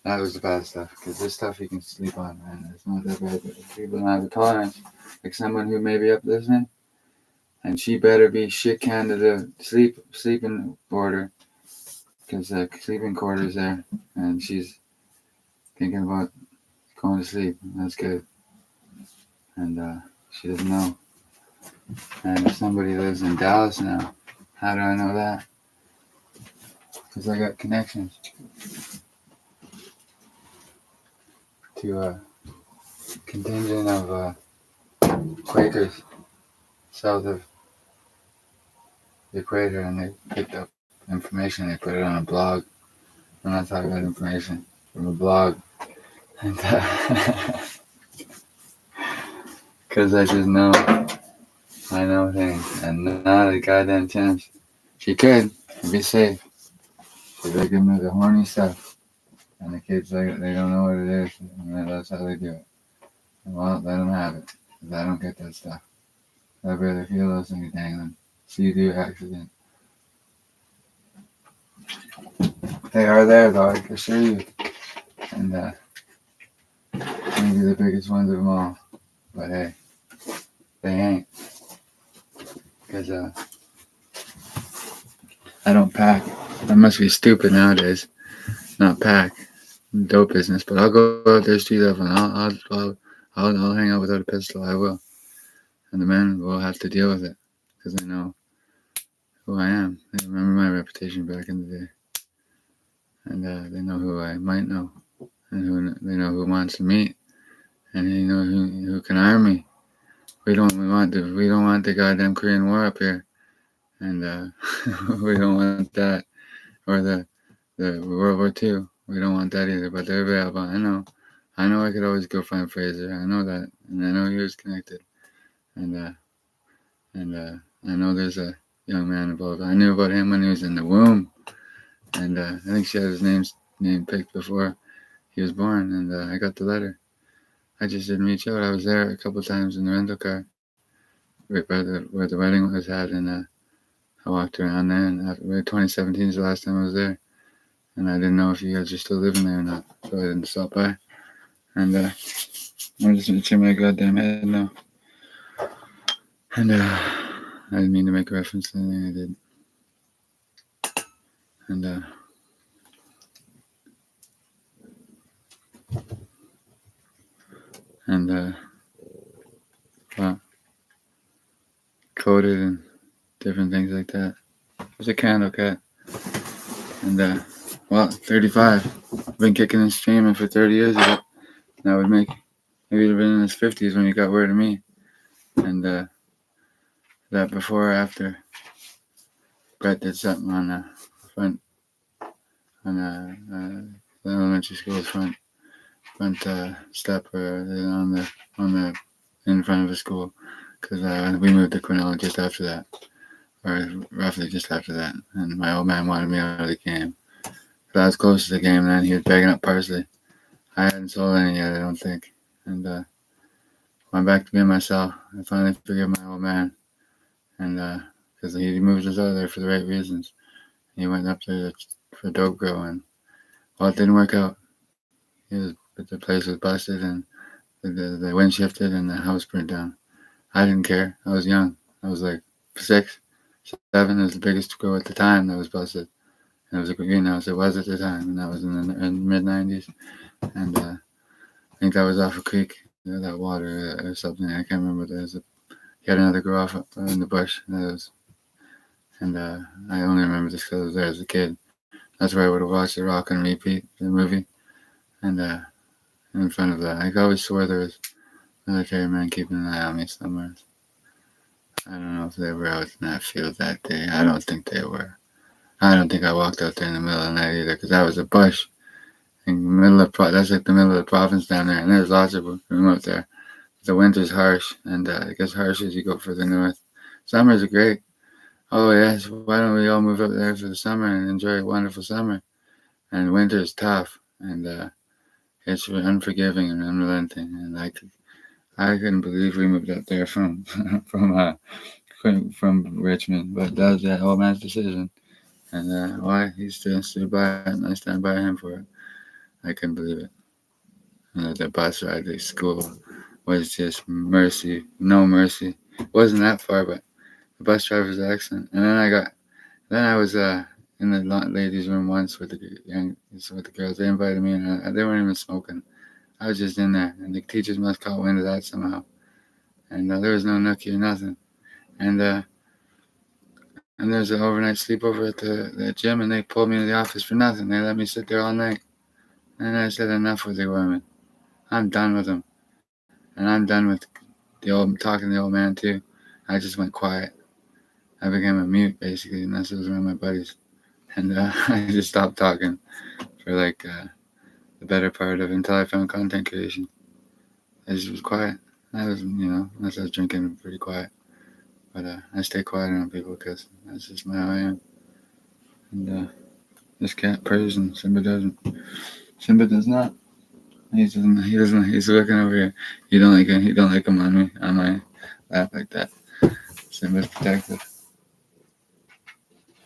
That was the bad stuff, because this stuff you can sleep on, man. It's not that bad, but if people don't have a tolerance, like someone who may be up listening, and she better be shit canned to the sleeping order, because the sleeping quarters there, and she's thinking about going to sleep. That's good, and she doesn't know. And if somebody lives in Dallas now, how do I know that? Because I got connections to a contingent of Quakers south of the equator, and they picked up information. They put it on a blog. I'm not talking about information from a blog. And Because I just know. I know things. And not a goddamn chance. She could. Be safe. She's like giving me the horny stuff. And the kids, like, they don't know what it is. And that's how they do it. Well, let them have it. Because I don't get that stuff. I'd rather feel those things dangling. See you do accident. They are there, though, I can assure you. And maybe the biggest ones of them all. But hey, they ain't. Because I don't pack. I must be stupid nowadays. Not pack. Dope business. But I'll go out there street level and I'll hang out without a pistol. I will. And the men will have to deal with it. Because they know who I am. They remember my reputation back in the day. And they know who I might know. And who they know who wants to meet. And they know who can arm me. We don't want the goddamn Korean War up here. And we don't want that. Or the World War II. We don't want that either. But they're available. I know I could always go find Fraser. I know that. And I know he was connected. And I know there's a young man involved. I knew about him when he was in the womb. And I think she had his name picked before he was born. And I got the letter. I just didn't reach out. I was there a couple times in the rental car, right by where the wedding was at, and I walked around there. And 2017 is the last time I was there, and I didn't know if you guys are still living there or not, so I didn't stop by. And I'm just itching my goddamn head now. And I didn't mean to make a reference to anything I did. And well, coded and different things like that. There's a candle cat. And well, 35. I've been kicking and streaming for 30 years of it. That would make, maybe he'd have been in his 50s when he got word of me. And that before or after, Brett did something on the front, on the elementary school's front step, or on the in front of the school, because we moved to Quinella just after that, or roughly just after that. And my old man wanted me out of the game. So I was close to the game, and then he was begging up parsley. I hadn't sold any yet, I don't think. And went back to being myself. I finally forgave my old man. And because he moved us out of there for the right reasons. He went up there for dope grow, and well, it didn't work out. The place was busted, and the wind shifted, and the house burnt down. I didn't care. I was young. I was like 6, 7. It was the biggest grow at the time that was busted. And it was a greenhouse. It was at the time, and that was in the mid 90s. And I think that was off a creek, that water or something. I can't remember. He had another grow off in the bush. And I only remember this because I was there as a kid. That's where I would have watched The Rock on repeat, the movie. And in front of that, I always swore there was military men keeping an eye on me somewhere. I don't know if they were out in that field that day. I don't think they were. I don't think I walked out there in the middle of the night either, because that was a bush. In the middle of that's like the middle of the province down there, and there's lots of room out there. The winter's harsh, and it gets harsh as you go further north. Summers are great. Oh yes, why don't we all move up there for the summer and enjoy a wonderful summer? And winter is tough, and it's unforgiving and unrelenting. And I couldn't believe we moved up there from from Richmond, but that was that old man's decision. And why he still stood by it, and I stand by him for it. I couldn't believe it. And the bus ride to school was just mercy, no mercy. It wasn't that far, but the bus driver was excellent. And then I was in the ladies' room once with the girls. They invited me, and they weren't even smoking. I was just in there, and the teachers must caught wind of that somehow. And there was no nookie or nothing. And there was an overnight sleepover at the gym, and they pulled me to the office for nothing. They let me sit there all night. And I said, enough with the women. I'm done with them. And I'm done with talking to the old man too. I just went quiet. I became a mute basically, unless it was around my buddies. And I just stopped talking for like the better part of until I found content creation. I just was quiet. I was, I was drinking pretty quiet, but I stay quiet around people because that's just how I am. And this cat prays and Simba doesn't. Simba does not. He doesn't. He doesn't. He's looking over here. He don't like him. He don't like him on me on my lap like that. Simba's protective.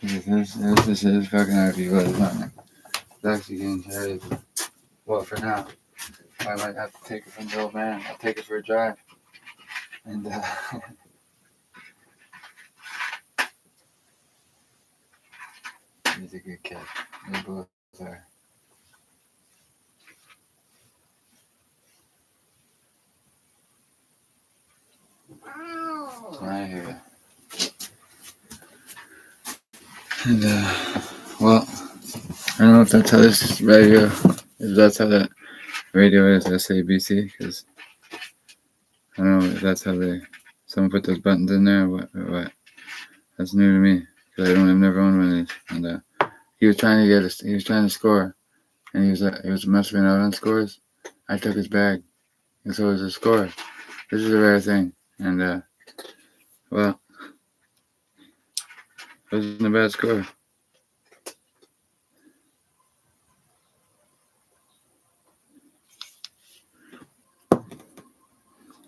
This is his fucking RV, but it's not. It's actually getting tired. Well, for now, I might have to take it from the old man. I'll take it for a drive. And he's a good cat. They both are. I hear you. And well, I don't know if that's how this radio, if that's how that radio is, SABC, because I don't know if that's how someone put those buttons in there or what. That's new to me, because I've never owned one of these. And he was trying to score, and he was messing out on scores. I took his bag, and so it was a score. This is a rare thing, and well, it wasn't a bad score.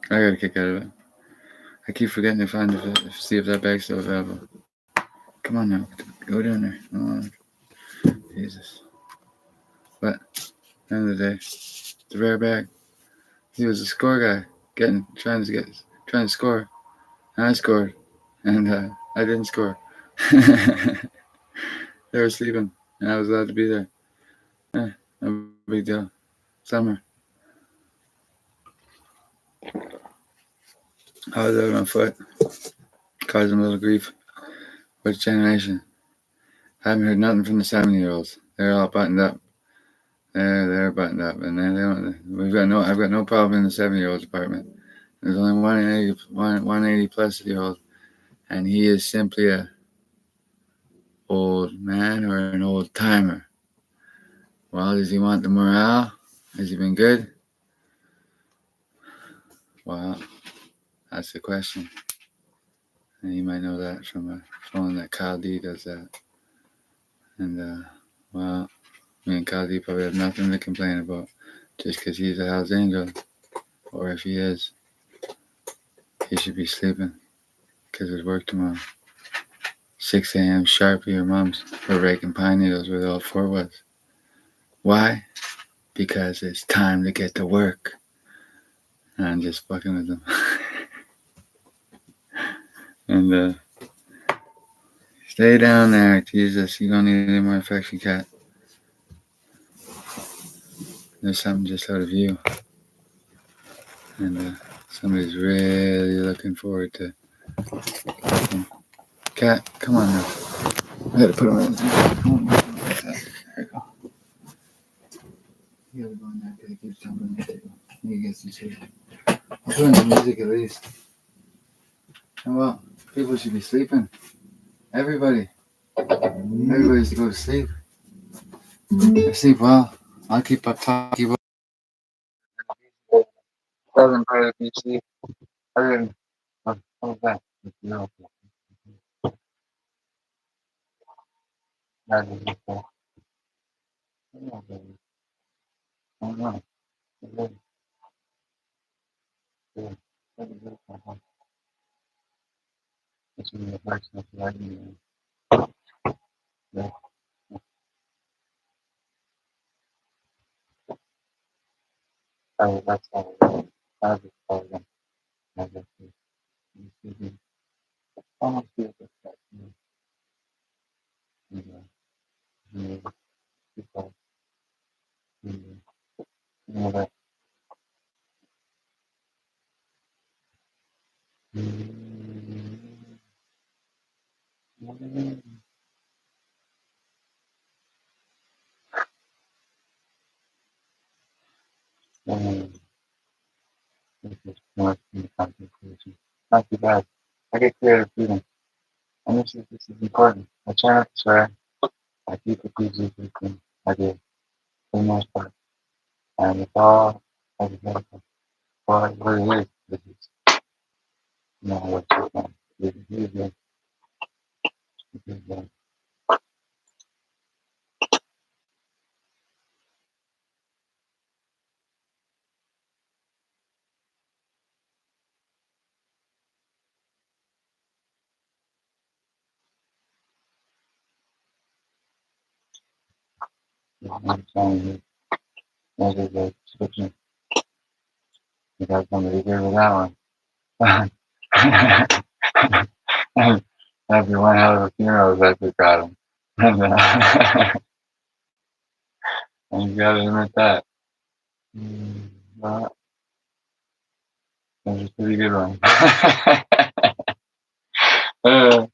I got a kick out of it. I keep forgetting to see if that bag's still available. Come on now, go down there. Oh, Jesus. But at the end of the day, it's a rare bag. He was a score guy, trying to score, and I scored, and I didn't score. They were sleeping, and I was allowed to be there. No big deal. Summer. I was out on foot, causing a little grief. Which generation? I haven't heard nothing from the 70-year-olds. They're all buttoned up. They're buttoned up, and they don't. I've got no problem in the 70-year-old's apartment. There's only 180 plus year old, and he is simply a old man or an old timer. Well, does he want the morale? Has he been good? Well, that's the question. And you might know that from a phone that Kyle D does that. And well, me and Kyle D probably have nothing to complain about, just because he's a Hell's Angel, or if he is, he should be sleeping, because there's work tomorrow. 6 a.m. sharp. Your mom's for raking pine needles where all 4 was. Why? Because it's time to get to work. And I'm just fucking with them. And stay down there, Jesus. You don't need any more affection, cat. There's something just out of you. And somebody's really looking forward to fucking. Cat, come on now. I gotta put him in. Come on, like that. There you go. You gotta go in there because he keeps jumping on the table. You get some sleep. I'll put in the music at least. And well, people should be sleeping. Everybody should go to sleep. I sleep well. I'll keep up talking about southern part of BC. Other than oh, that. No. Not even so. Oh no. It's in the first of the yeah. Oh, that's all. I'll just call them. I'll just see. Almost feel the fact. People, that. This is more in the concentration. Not too bad. I get creative freedom. And this is important. I try not to swear. I keep it PG clean. I do, for the most part. And it's all, I just know, for what it is. This is not what you want. This is the I'm telling you, this is the description. You got somebody good with that one. That'd be one hell of a funeral if I forgot him. And you gotta admit that. Well, that was a pretty good one. And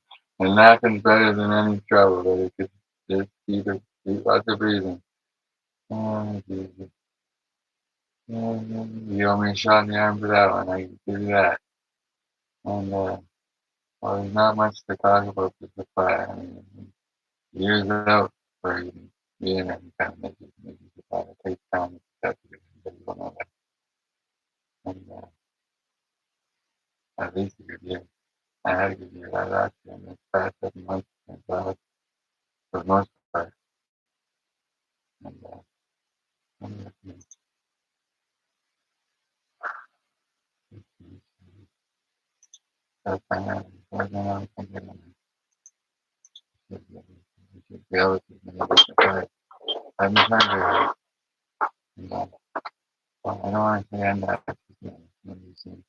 nothing's better than any trouble, but it could just keep lots of breathing. Oh, Jesus. You owe me a shot in the arm for that one, I can give you that. And, well, there's not much to talk about this fire. I mean, years out for being any kind of make it fire. It takes time to get to everybody will know that. And, at least a good year. I had a good year last year, and this past 7 months, for the most part. And, that's fine. Working on something. Reality. I'm trying to, you know, well, I don't want to say end that. When you see,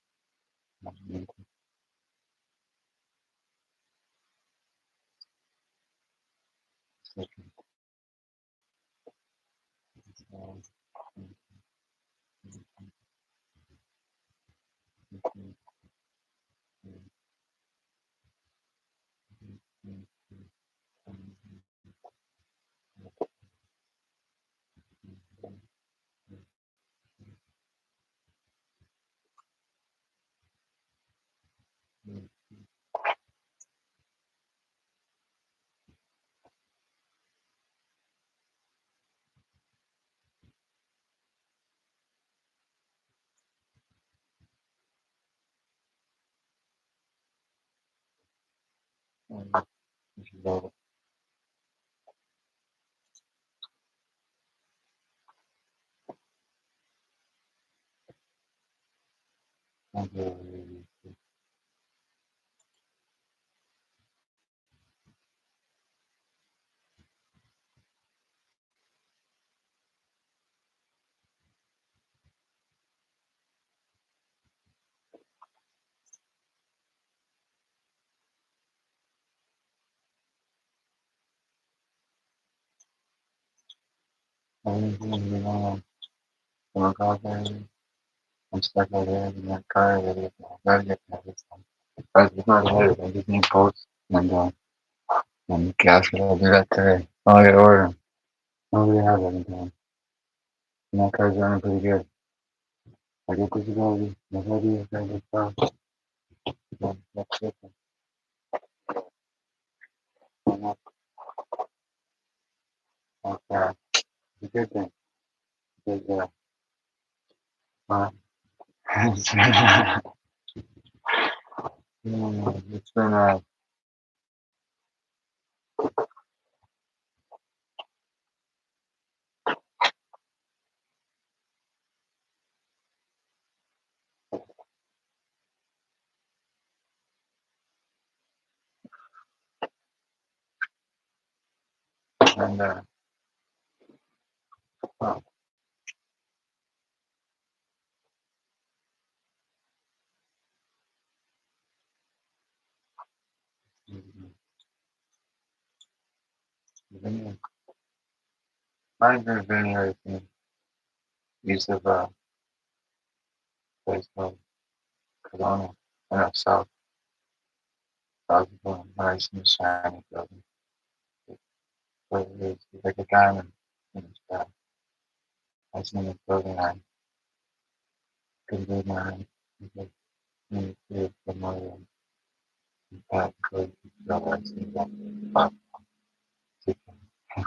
I'm stuck out there in that car. I gotta get to this one. It's not ahead. I just need posts and gasket. I'll do that today. Oh, I gotta order them. Nobody has it in time. And that car's running pretty good. I get visibility. Nobody is going to get stuff. That's it. That's a good thing. Because, it's been, and, well, mine's been very east of place called Kelowna. South of nice and shiny building. But it's like a diamond in the sky. I seen this building, I couldn't believe my eyes. It's like, you see it from my path, so I see that. But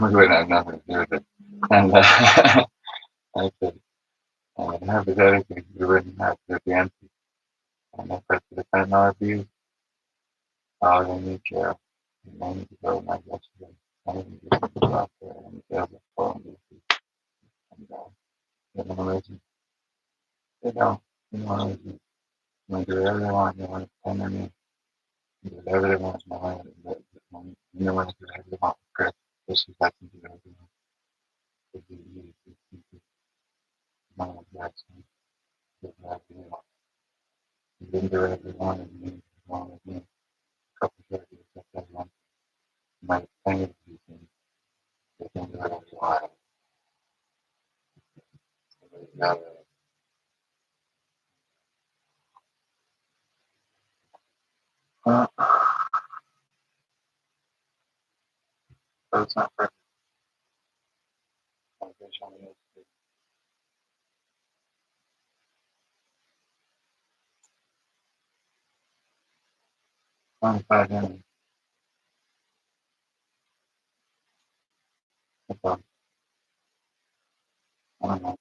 we wouldn't have nothing to do with it. And I said, hypothetically, we wouldn't have to be empty. And if I could have no abuse, I was in new jail. And I need to go my yesterday. I need to get people out there in the jail before I'm and they don't listen. They don't listen. They do whatever they want. They want to come in me. Do whatever they want. They want to do whatever they want. Chris, this is like to do whatever they want. To do my Jackson. Do whatever they want. You didn't do whatever they wanted. You didn't do wrong with me. A couple of years, that's everyone. My opinion of these things. They can do whatever they want. Now, uh, so it's not perfect. My vision is 25 minutes. About, I don't know.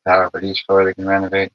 However, each floor they can renovate.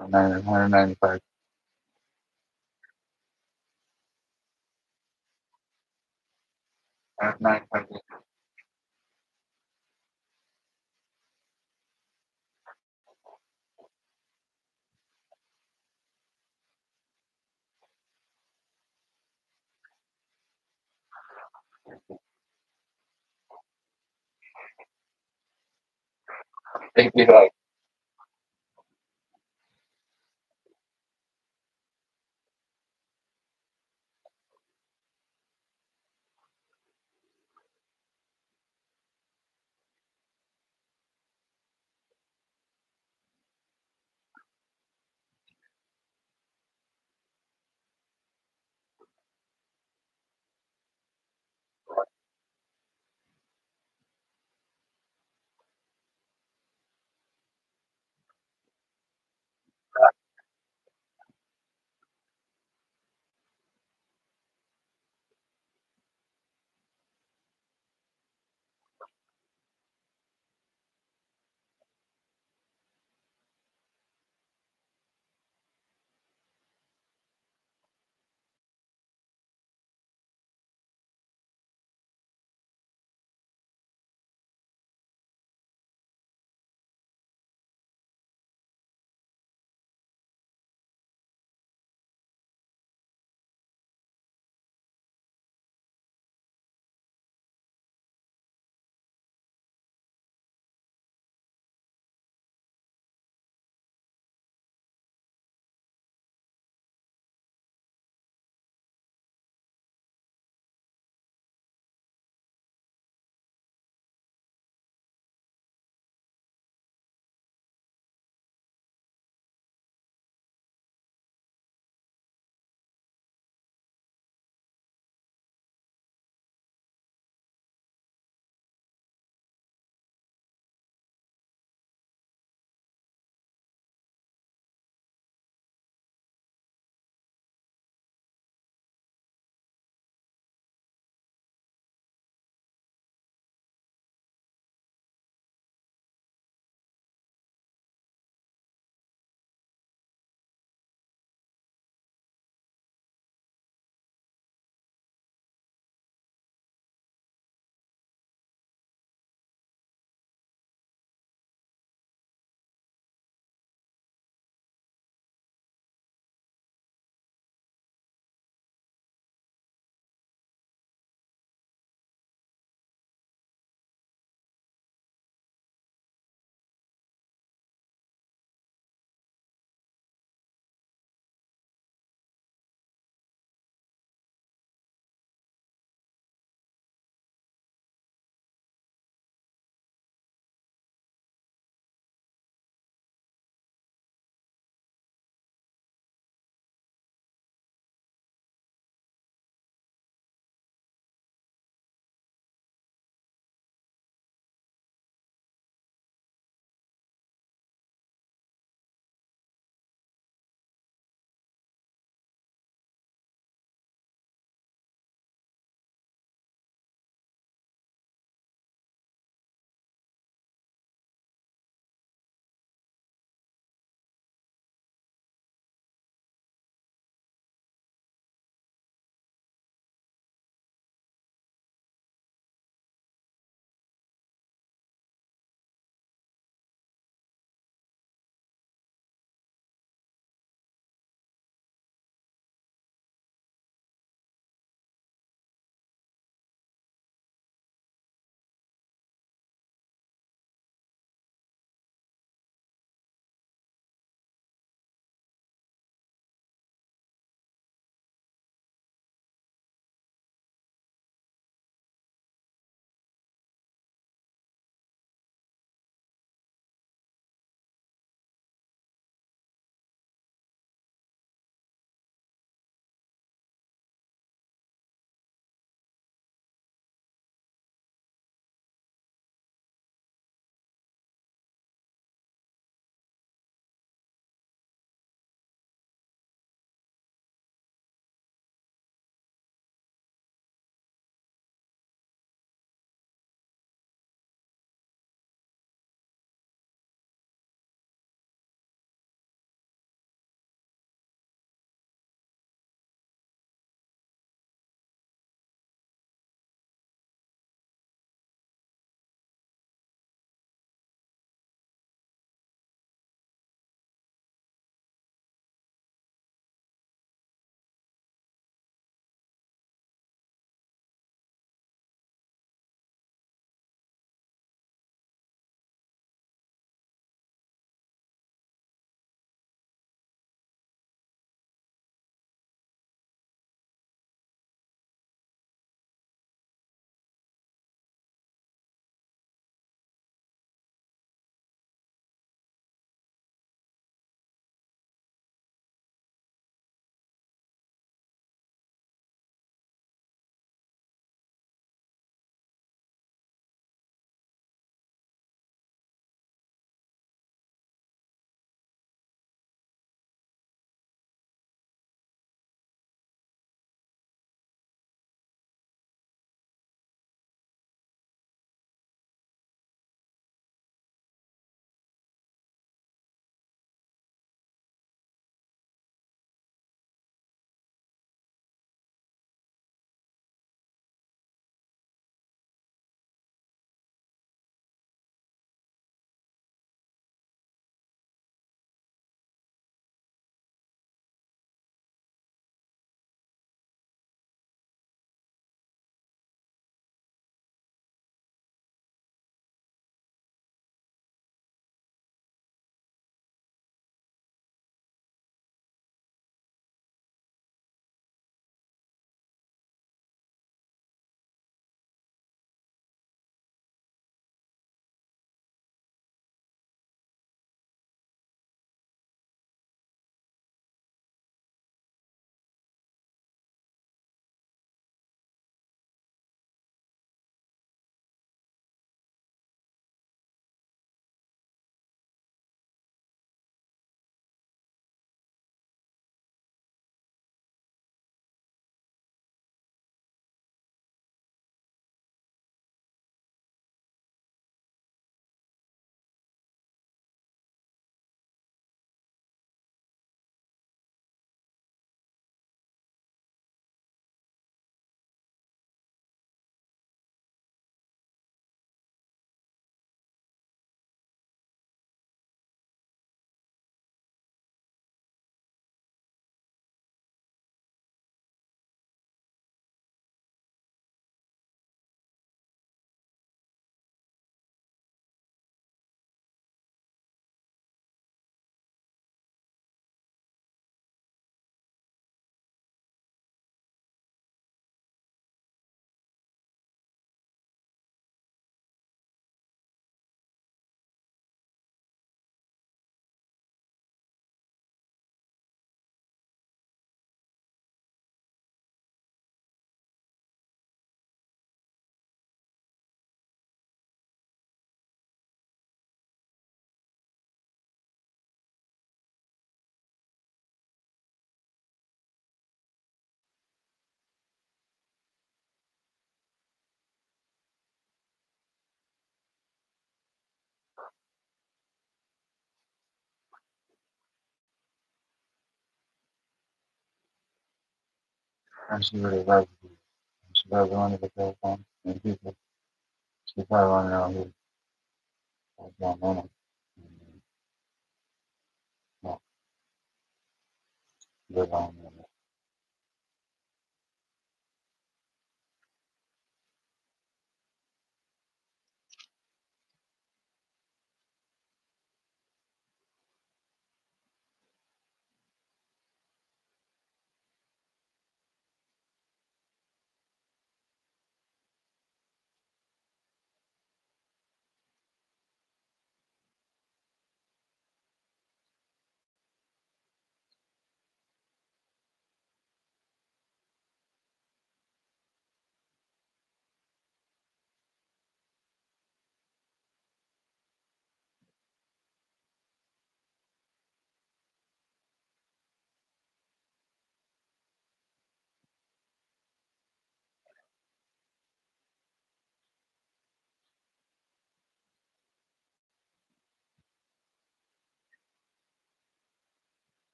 So 195. Nine hundred. Thank you. And she really loves you. She loves running the telephone. And people, she probably running around here. Like, going on it. No, live on it.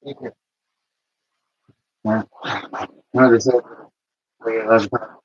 Yeah. No, they said we love that.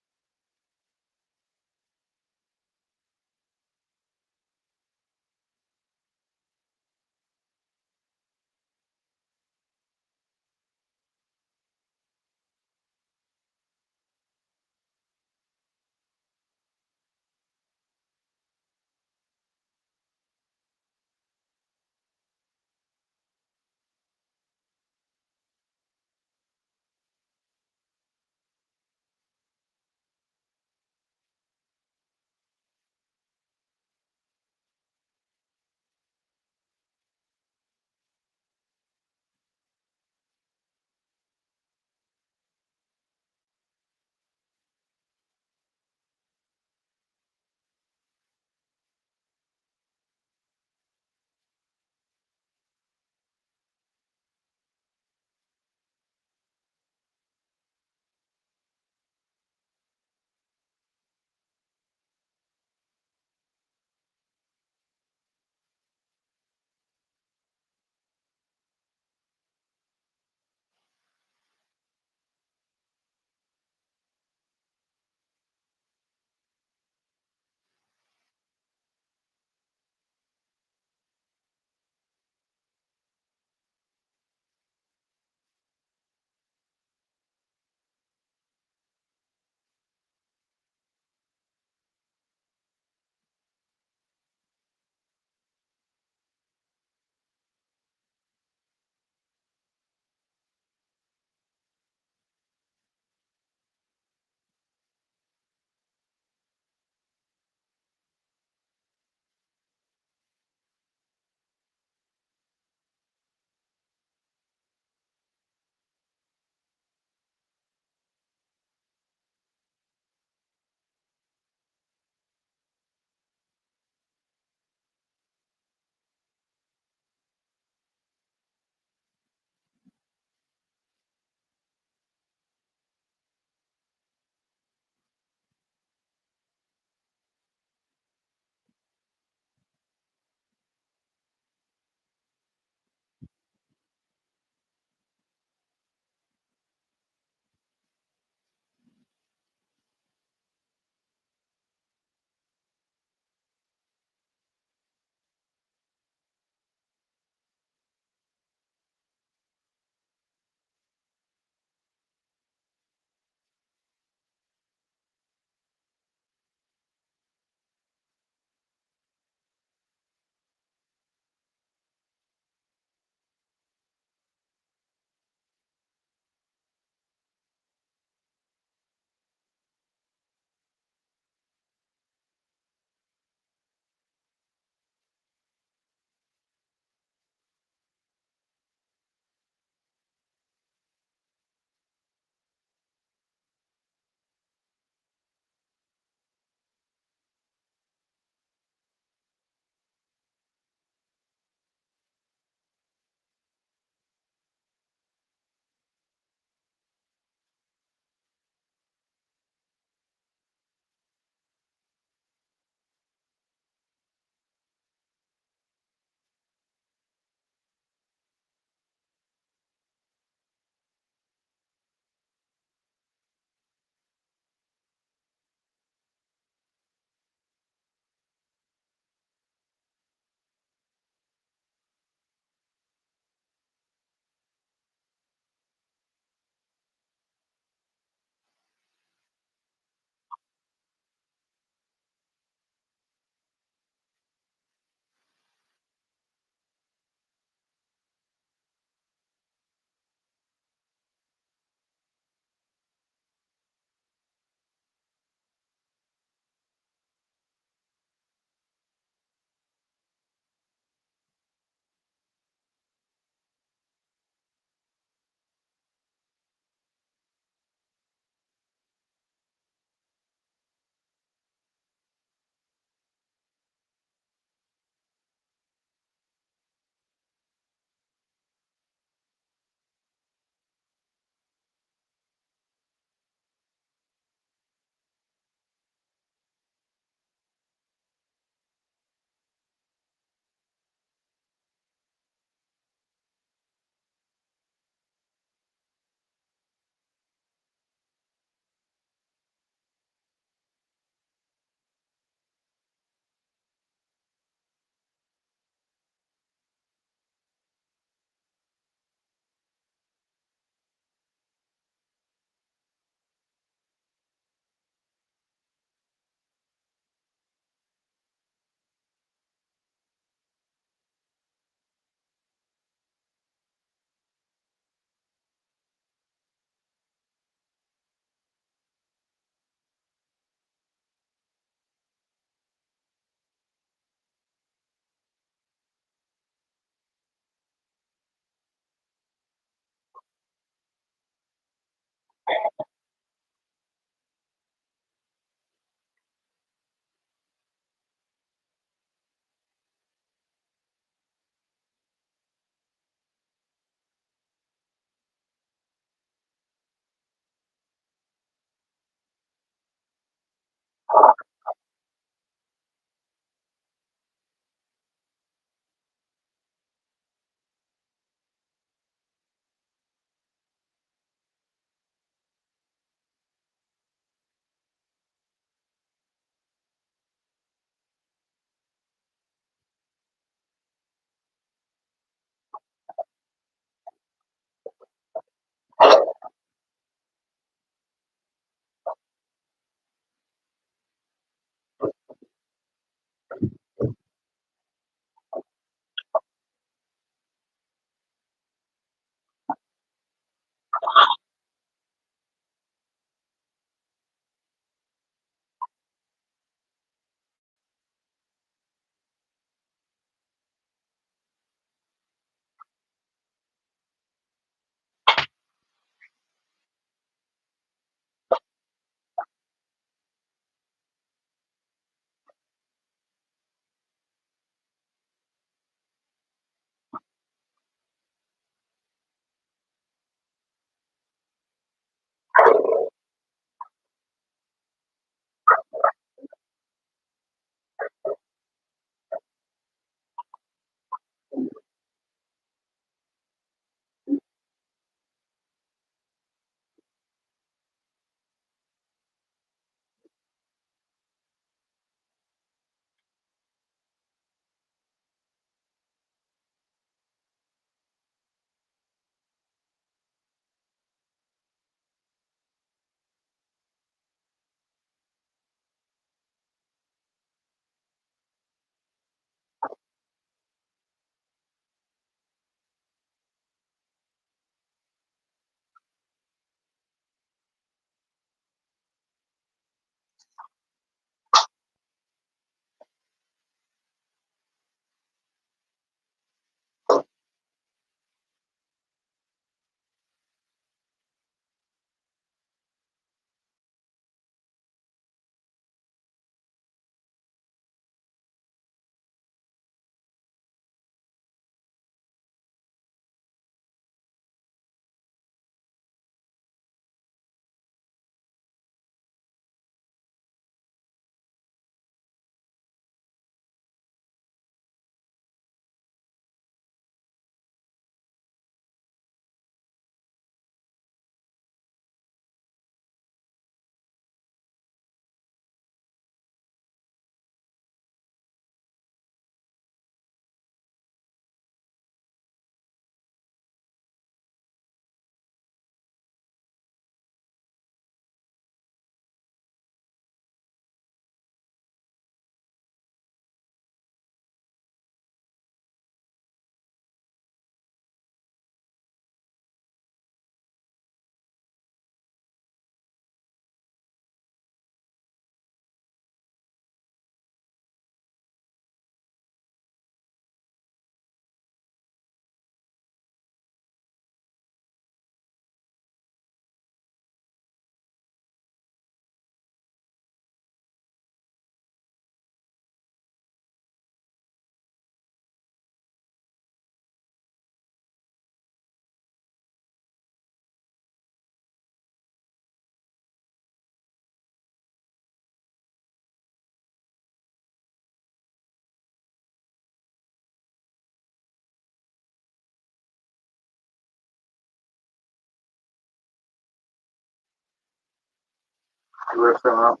You were filling up?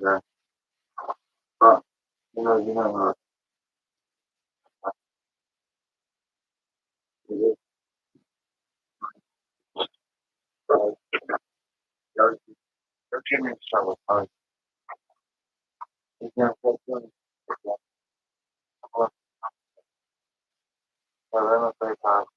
Yeah. But, you you're giving me trouble. You can't put them. Well, then I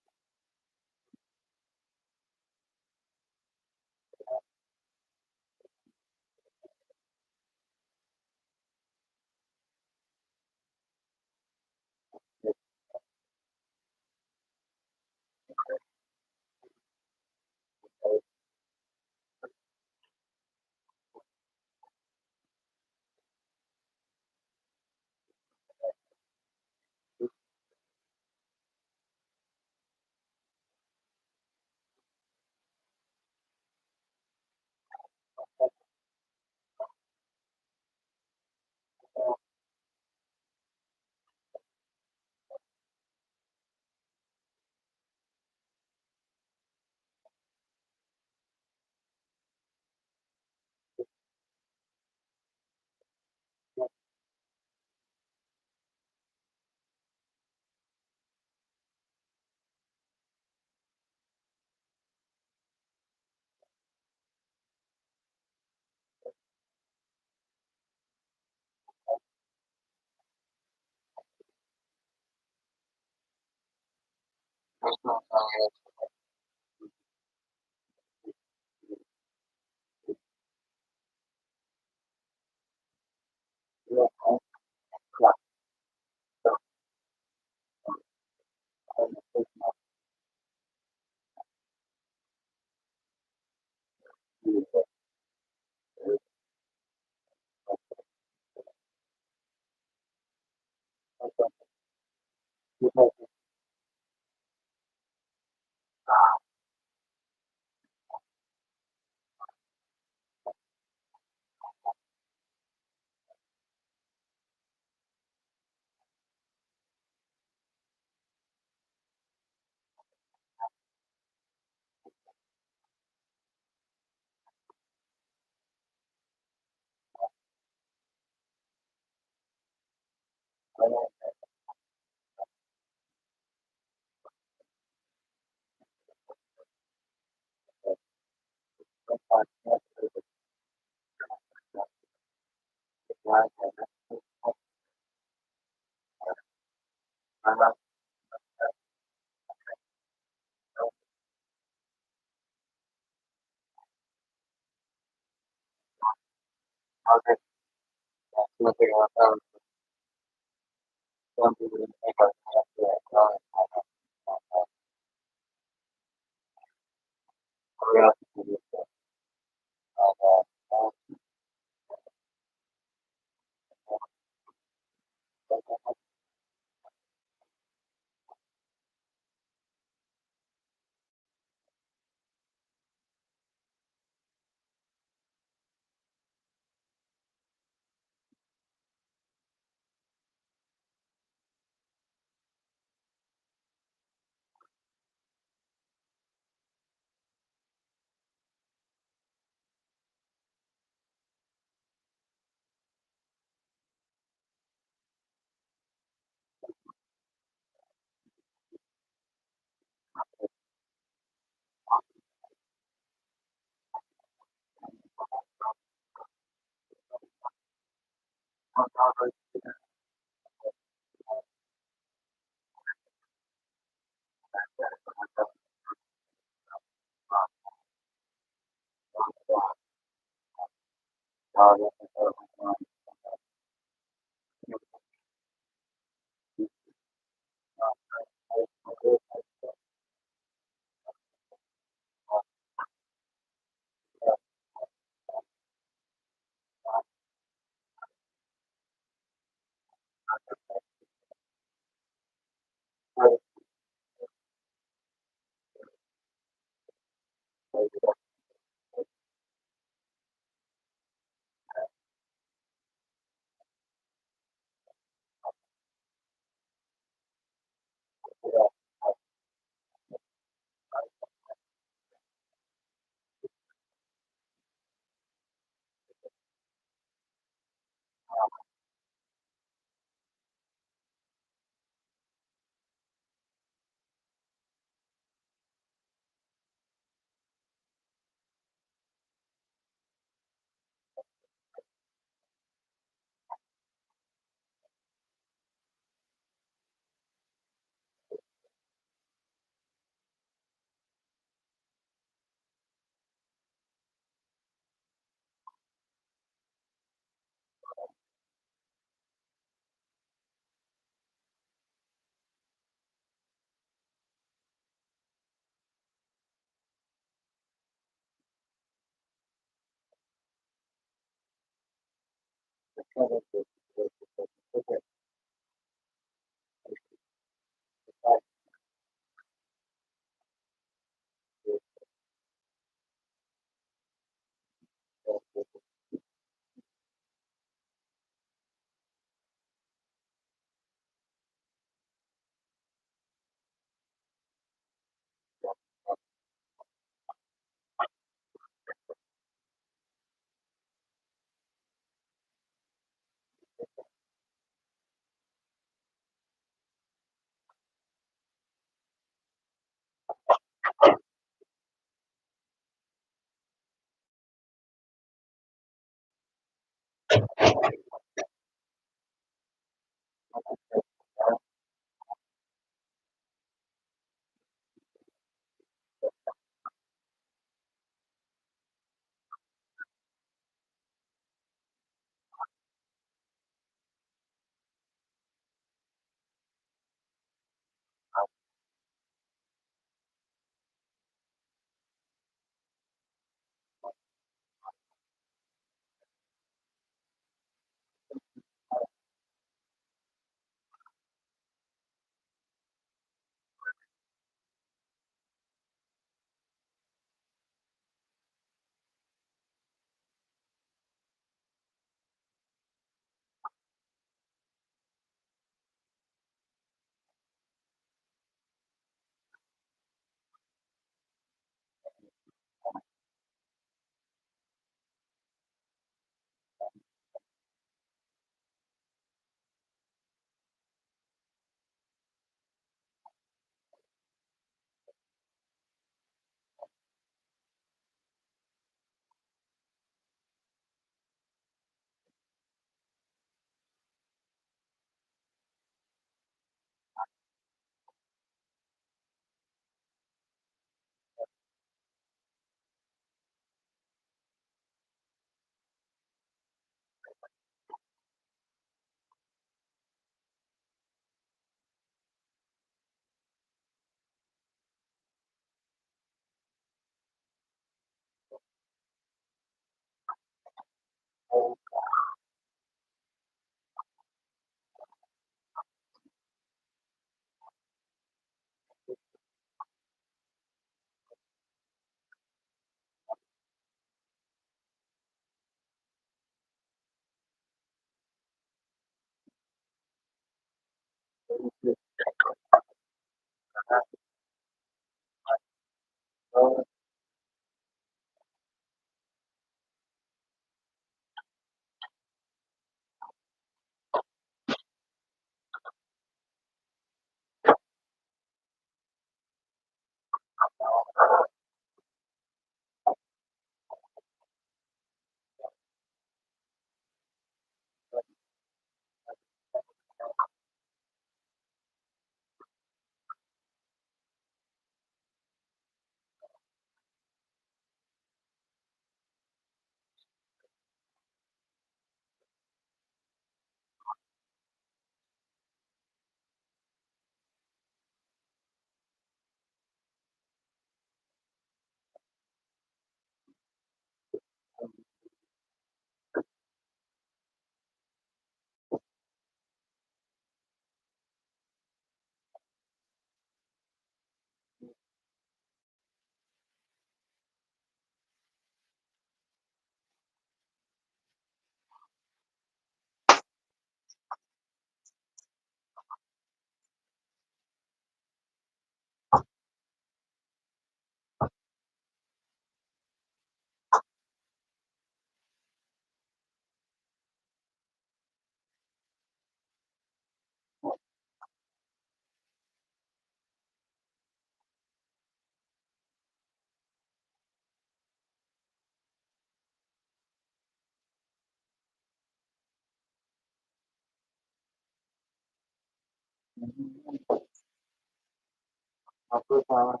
Aku sama